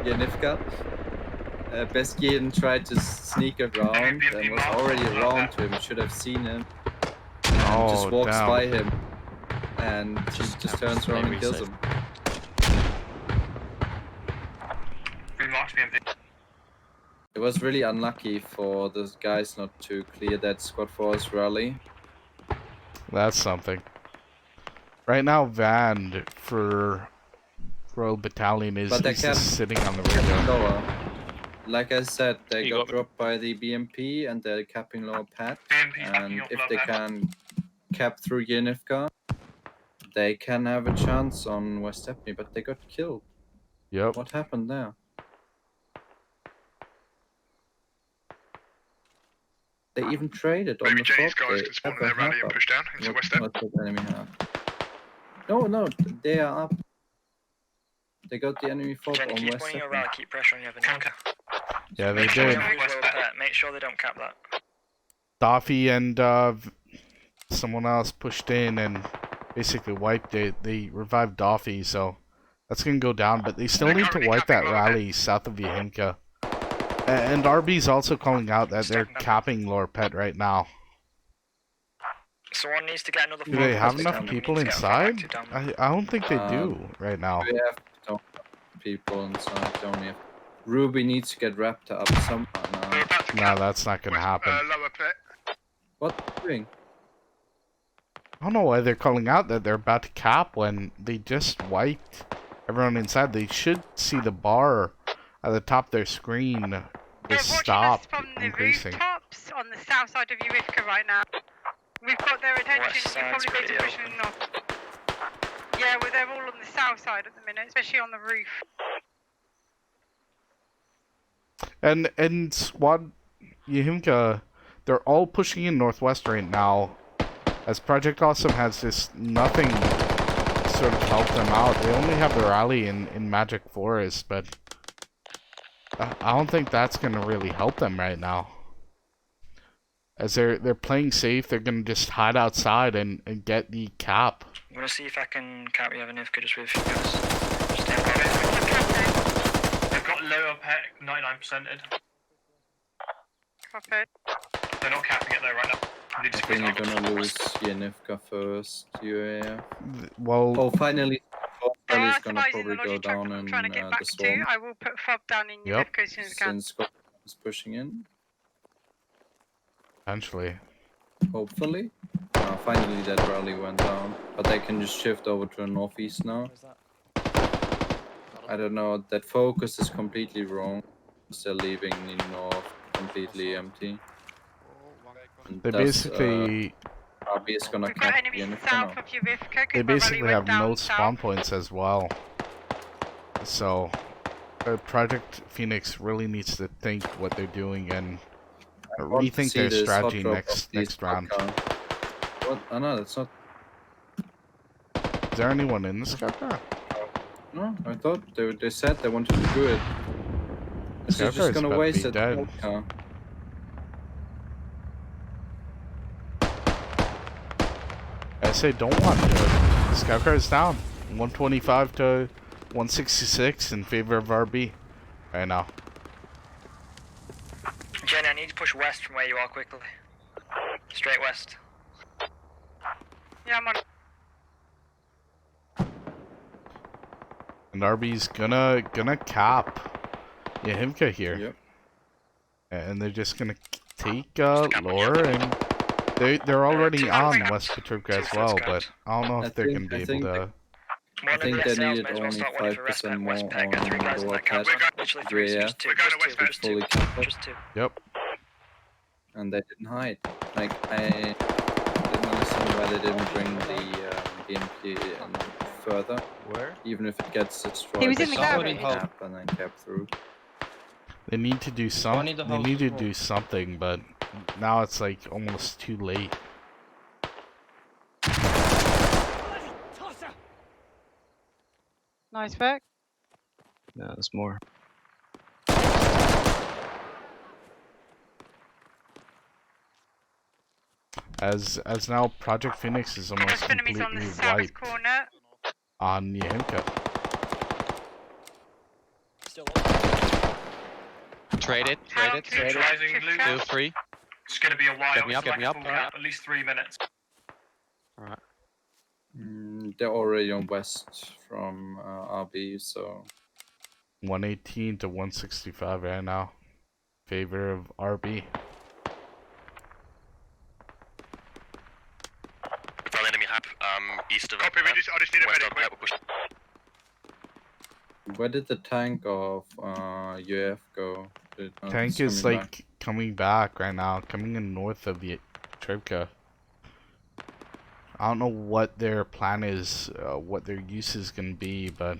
Yanivka. Beskiden tried to sneak around and was already around to him, should have seen him. And just walks damn. by him. And he just turns around and kills him. Remarked BMP. It was really unlucky for the guys not to clear that Squad Force rally. That's something. Right now, Van for Royal Battalion is just sitting on the radio. Lower. Like I said, they got dropped by the BMP and they're capping lower pad. And if they can cap through Yanivka, they can have a chance on West Stepney, but they got killed. Yep. What happened there? They even traded on Maybe the Jenny's top. guys can spawn in their rally and push down into West Step. What did the enemy have? No, they are up. They got the enemy fob Jenny, on keep West spawning your Stepney. rally, keep pressure on your Vanilka. Yeah, they did. Make sure they don't cap that. Daffy and someone else pushed in and basically wiped it. They revived Daffy, so that's gonna go down. But they still need to wipe that rally south of Yahimka. And RB's also calling out that they're capping Lower Pet right now. Someone needs to get another. Do they have enough people inside? I don't think they do right now. We have to people inside, don't we? Ruby needs to get wrapped up somehow now. No, that's not gonna happen. Lower Pet. What are you doing? I don't know why they're calling out that they're about to cap when they just wiped everyone inside. They should see the bar at the top of their screen just stop increasing. Rooftops on the south side of UFP right now. We've got their attention. You're probably going to push them north. Yeah, well, they're all on the south side at the minute, especially on the roof. And Squad Yahimka, they're all pushing in northwest right now. As Project Awesome has just nothing sort of help them out. They only have the rally in Magic Forest, but I don't think that's gonna really help them right now. As they're playing safe, they're gonna just hide outside and get the cap. I'm gonna see if I can cap you have an IFK just with you guys. They've got lower pet 99%ed. Copy. They're not capping it though right now. I think you're gonna lose Yanivka first, UAF. Well, oh, finally, There is are gonna supplies in probably the go lodge truck down I'm in trying to get back the to. swarm. I will put fob down in Yep. UFP as soon as I can. Since Scott is pushing in, potentially. hopefully. Finally that rally went down, but they can just shift over to the northeast now. I don't know, that focus is completely wrong. They're leaving the north completely empty. And They thus, basically RB is gonna We've got cap enemies Yanivka south now. of UFP. they basically have no spawn points as well. So Project Phoenix really needs to think what they're doing and rethink their strategy next round. What? Oh no, that's not. Is there anyone in this scout car? No, I thought they said they wanted to do it. This is just gonna waste it. I say don't want to do it. Scout car is down. 125 to 166 in favor of RB right now. Jenny, I need to push west from where you are quickly. Straight west. Yeah, I'm on. And RB's gonna cap Yahimka here. Yep. and they're just gonna take lower, and they're already on West Petrovka as well, but I don't know if they're gonna be able to. I think they needed only 5% more on lower pad. Yeah, fully covered. Yep. And they didn't hide. Like, I didn't understand why they didn't bring the BMP in further. Where? Even if it gets destroyed, He was in they the just garage. cap and then cap through. They need to do something. They need to do something, but now it's like almost too late. Nice work. No, there's more. As now Project Phoenix is almost Enemies on the completely south wiped corner. on Yahimka. Trade it. Rising blue. 2, 3. It's going to be a while. Get me up, It's get me like up. a full cap, at least 3 minutes. Alright. They're already on west from RB, so 118 to 165 right now. Favor of RB. Found enemy hap, east of Copy, I just need a medic, quick. where did the tank of UF go? Tank is like coming back right now, coming in north of the Trivka. I don't know what their plan is, what their use is gonna be, but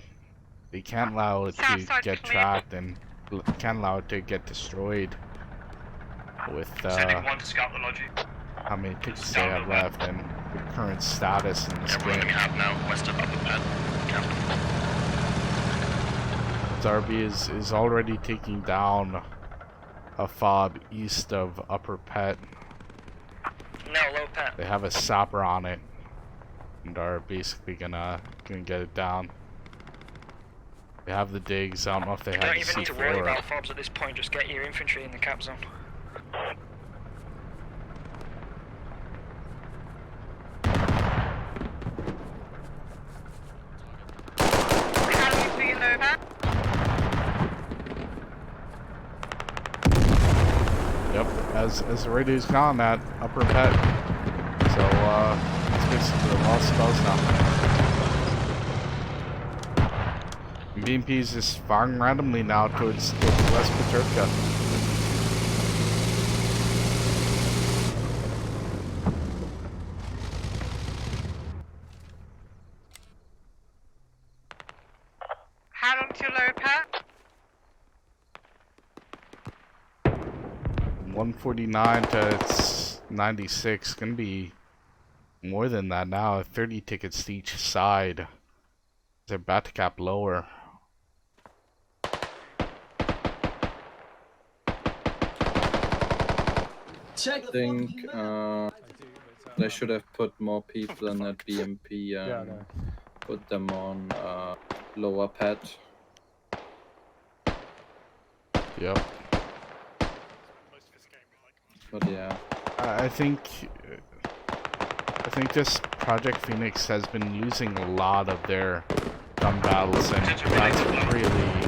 they can't allow it to get tracked and can't allow it to get destroyed with Sending one to scout the logic. how many tickets they have left and the current status in this Yeah, we're game. enemy hap now, west of upper pad. Camp. Darby is already taking down a fob east of Upper Pet. No, low pet. They have a sapper on it and are basically gonna get it down. They have the digs. I don't know if they You have don't the even need to worry C4. about fobs at this point, just get your infantry in the cap zone. Yep, as the radio's gone at Upper Pet. So it's basically the lost spells now. BMP's just firing randomly now towards West Petrovka. How long till low pat? 149 to 96. Gonna be more than that now. 30 tickets to each side. They're about to cap lower. I think they should have put more people in that BMP and put them on lower pad. Yep. But yeah. I think this Project Phoenix has been using a lot of their gun battles, and that's really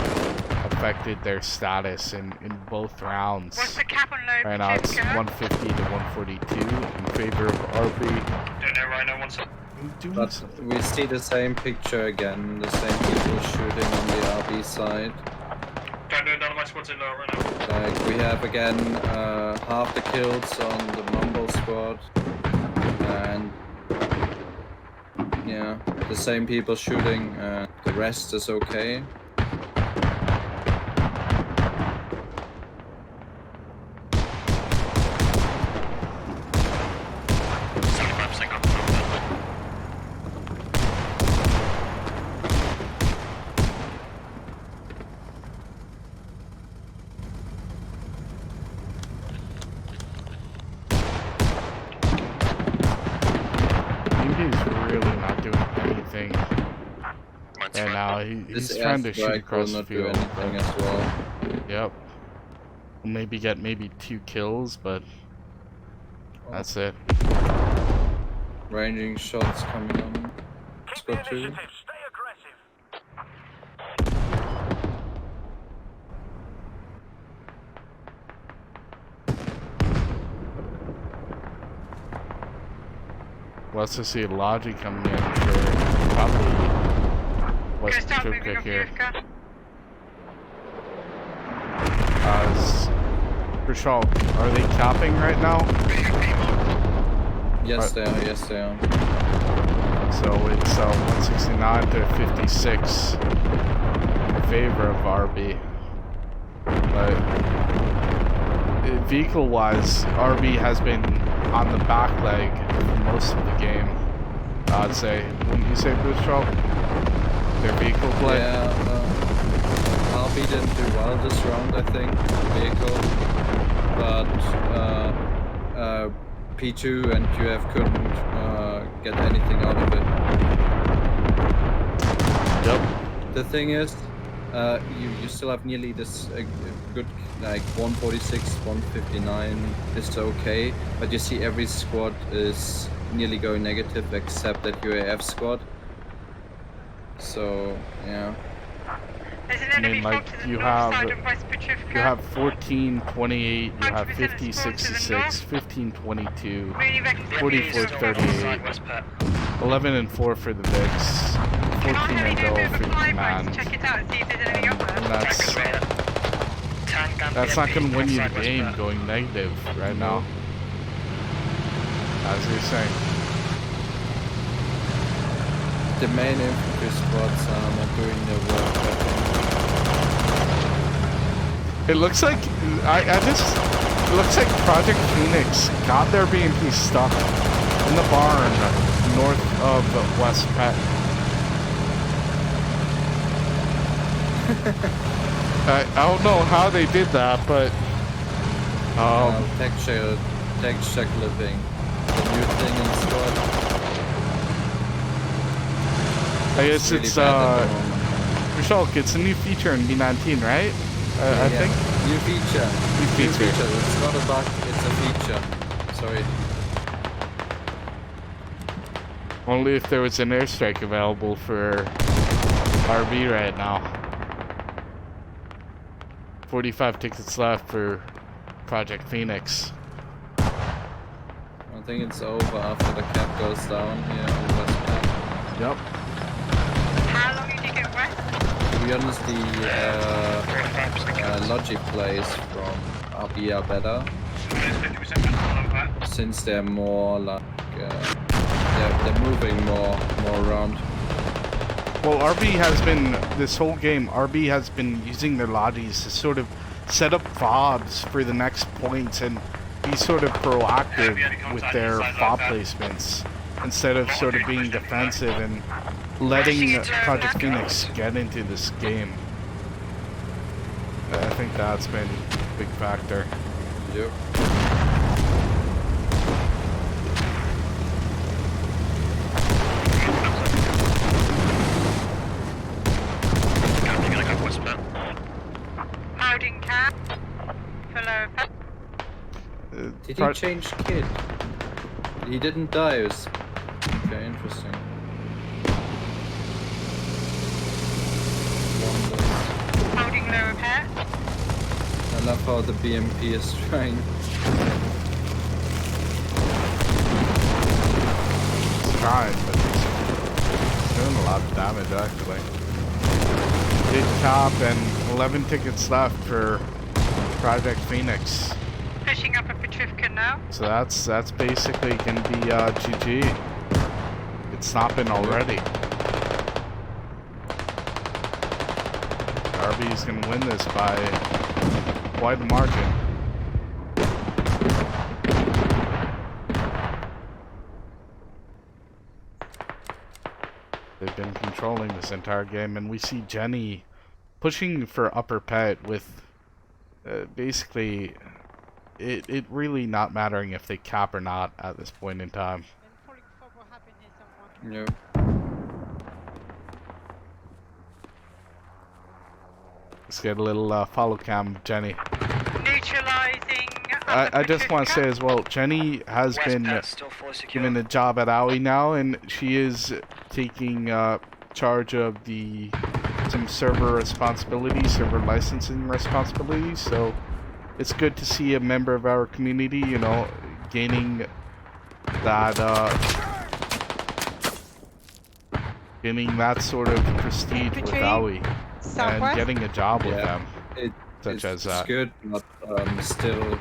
affected their status in both rounds. What's the cap on low? Right now it's 150 to 142 in favor of RB. Don't know right now, But we see the same picture again, the same people shooting on the RB side. Don't know, none of my squads in low right now. Like, we have again half the kills on the Mumble squad, and yeah, the same people shooting, the rest is okay. Really not doing anything. And now he's trying to shoot across the field. As well. Yep. Maybe get 2 kills, but that's it. Ranging shots coming on. Squad 2. We also see Logi coming in for probably West Pachuca here. Rishal, are they capping right now? Yes, they are. Yes, they are. So it's 169 to 56 in favor of RB. But vehicle-wise, RB has been on the back leg for most of the game. I'd say, wouldn't you say, Bruce Shaw? Their vehicle play? Yeah, RB didn't do well this round, I think, vehicle. But P2 and UF couldn't get anything out of it. Yep. The thing is, you still have nearly this good, like 146, 159 is okay, but you see every squad is nearly going negative except that UAF squad. So yeah. I mean, like you have 14, 28, you have 50, 66, 15, 22, 44, 38, 11 and 4 for the VIX, 14 and 0 for the command. And that's not going to win you the game going negative right now, as you're saying. The main infantry squads are not doing their work, I think. It looks like it looks like Project Phoenix got their BMP stuck in the barn north of West Pet. I don't know how they did that, but tech check living, the new thing in the squad. I guess it's Michelle, it's a new feature in B19, right? I think. New feature. New feature. It's not a bug, it's a feature. Sorry. Only if there was an airstrike available for RB right now. 45 tickets left for Project Phoenix. I think it's over after the cap goes down here on West Cap. Yep. How long did you get west? To be honest, the logic plays from RB are better, since they're more like they're moving more around. Well, RB has been this whole game. RB has been using their lodges to sort of set up fobs for the next points and be sort of proactive with their fob placements instead of sort of being defensive and letting Project Phoenix get into this game. I think that's been a big factor. Yep. Holding cap. Follow pet. Did he change kid? He didn't die. It was okay, interesting. Holding lower pet. I love how the BMP is trying. It's trying, but it's doing a lot of damage actually. Big top and 11 tickets left for Project Phoenix. Pushing up a Petrivka now. So that's basically gonna be GG. It's not been already. RB is gonna win this by quite a margin. They've been controlling this entire game, and we see Jenny pushing for upper pet with basically it really not mattering if they cap or not at this point in time. Yeah. Let's get a little follow cam of Jenny. Neutralizing. I just want to say as well, Jenny has been given a job at Aoi now, and she is taking charge of some server responsibilities, server licensing responsibilities. So it's good to see a member of our community, you know, gaining that getting that sort of prestige with Infantry, Aoi and southwest. getting a job with Yeah. them, such as It's that. good, but still,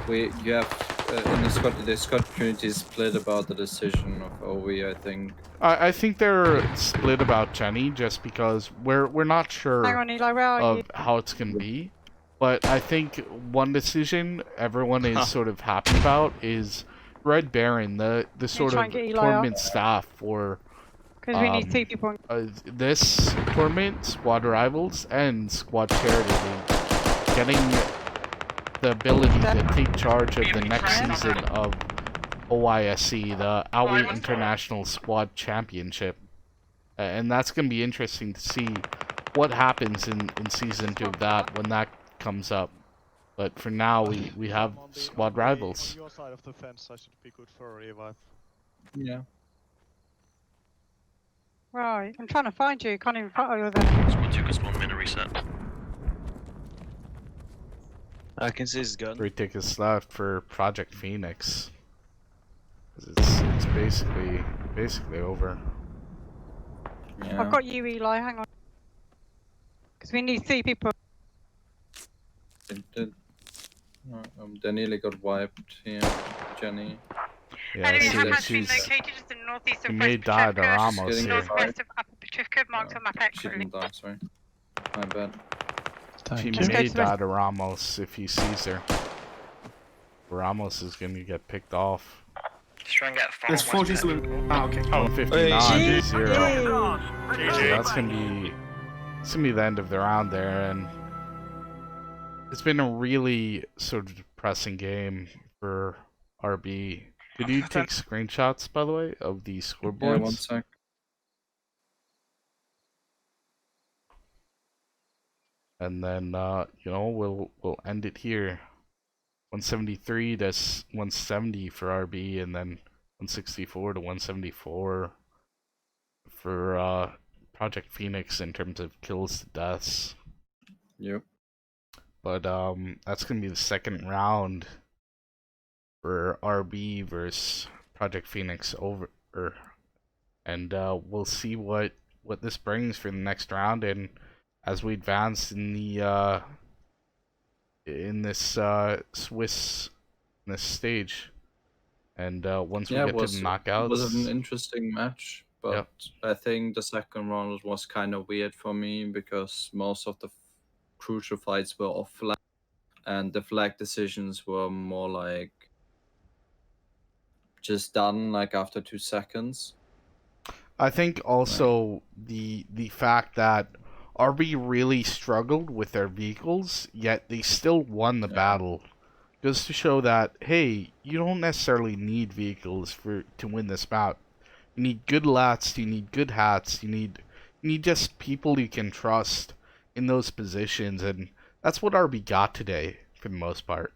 you have in the Scott community is split about the decision of OE. I think. I think they're split about Jenny just because we're not sure Hang on, Eli, where are you? of how it's gonna be. But I think one decision everyone is sort of happy about is Red Baron, the sort try of and get Eli tournament staff for Because we need 2 people. this tournament, Squad Rivals, and Squad Charity League, getting the ability to take charge of the next season of OISC, the Aoi International Squad Championship. And that's going to be interesting to see what happens in Season 2 of that when that comes up. But for now, we have Squad Rivals. On your side of the fence, I should be good for a revive. Yeah. Right, I'm trying to find you. Can't even find you there. Squad 2 can spawn in a reset. I can see his gun. 3 tickets left for Project Phoenix. It's basically over. Yeah. I've got you, Eli. Hang on. Because we need 3 people. They nearly got wiped here, Jenny. Yeah, Enemy so has been she's located just in northeast of she West may die to Petrivka, Ramos here. northwest of Upper Petrivka, marked on map She accurately. didn't die, sorry. My bad. She Let's go may to the die west. to Ramos if he sees her. Ramos is going to get picked off. Just try and get far. There's 40 something. Ah, okay. 159 to 0. Hey. So that's gonna be the end of the round there, and it's been a really sort of depressing game for RB. Did you take screenshots, by the way, of the scoreboards? Yeah, 1 sec. And then you know, we'll end it here. 173 to 170 for RB, and then 164 to 174 for Project Phoenix in terms of kills to deaths. Yep. But that's gonna be the second round for RB versus Project Phoenix over, and we'll see what this brings for the next round, and as we advance in the in this stage, and once we get to the knockouts, it was an interesting match, but I think the second round was kind of weird for me because most of the crucial fights were off flag, and the flag decisions were more like just done like after 2 seconds. I think also the fact that RB really struggled with their vehicles, yet they still won the battle, goes to show that, hey, you don't necessarily need vehicles to win this bout. You need good lats, you need good hats, you need just people you can trust in those positions, and that's what RB got today for the most part.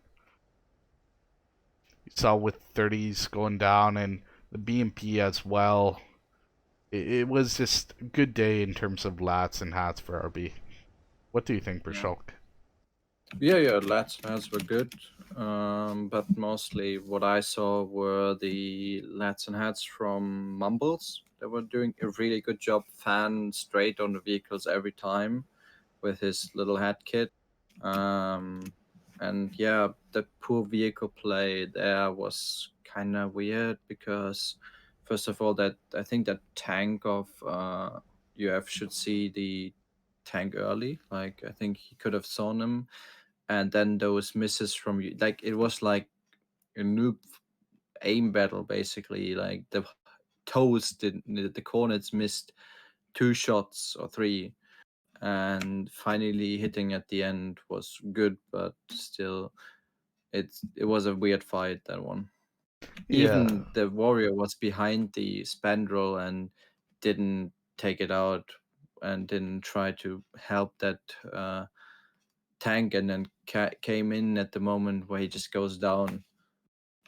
You saw with 30s going down and the BMP as well. It was just a good day in terms of lats and hats for RB. What do you think, Brashulk? Yeah, lats and hats were good, but mostly what I saw were the lats and hats from Mumbles. They were doing a really good job, fan straight on the vehicles every time with his little hat kit. And yeah, the poor vehicle play there was kind of weird because, first of all, that I think that tank of UF should see the tank early. Like I think he could have seen him, and then those misses from you, like it was like a noob aim battle basically. Like the toes didn't, the cornets missed 2 shots or 3. And finally hitting at the end was good, but still it was a weird fight, that one. Even the warrior was behind the spandrel and didn't take it out and didn't try to help that tank, and then came in at the moment where he just goes down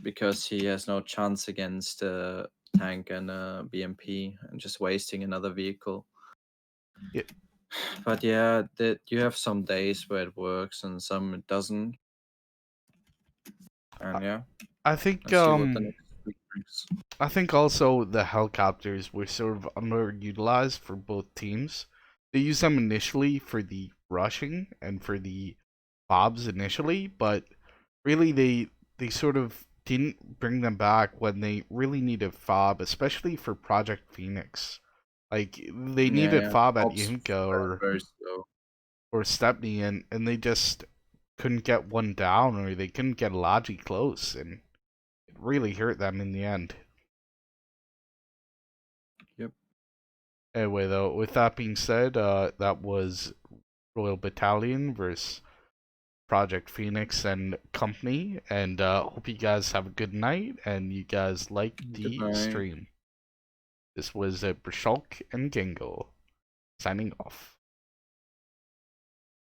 because he has no chance against a tank and a BMP and just wasting another vehicle. Yeah. But yeah, you have some days where it works and some it doesn't. And yeah, I think let's see what the next week I think also the helicopters were sort of underutilized for both teams. They used them initially for the rushing and for the fobs initially, but really they sort of didn't bring them back when they really needed fob, especially for Project Phoenix. Like they needed fob at Yimka or Stepney, and they just couldn't get one down, or they couldn't get Logi close, and it really hurt them in the end. Yep. Anyway, though, with that being said, that was Royal Battalion versus Project Phoenix and company, and hope you guys have a good night and you guys like the stream. This was Brishulk and Gingo signing off.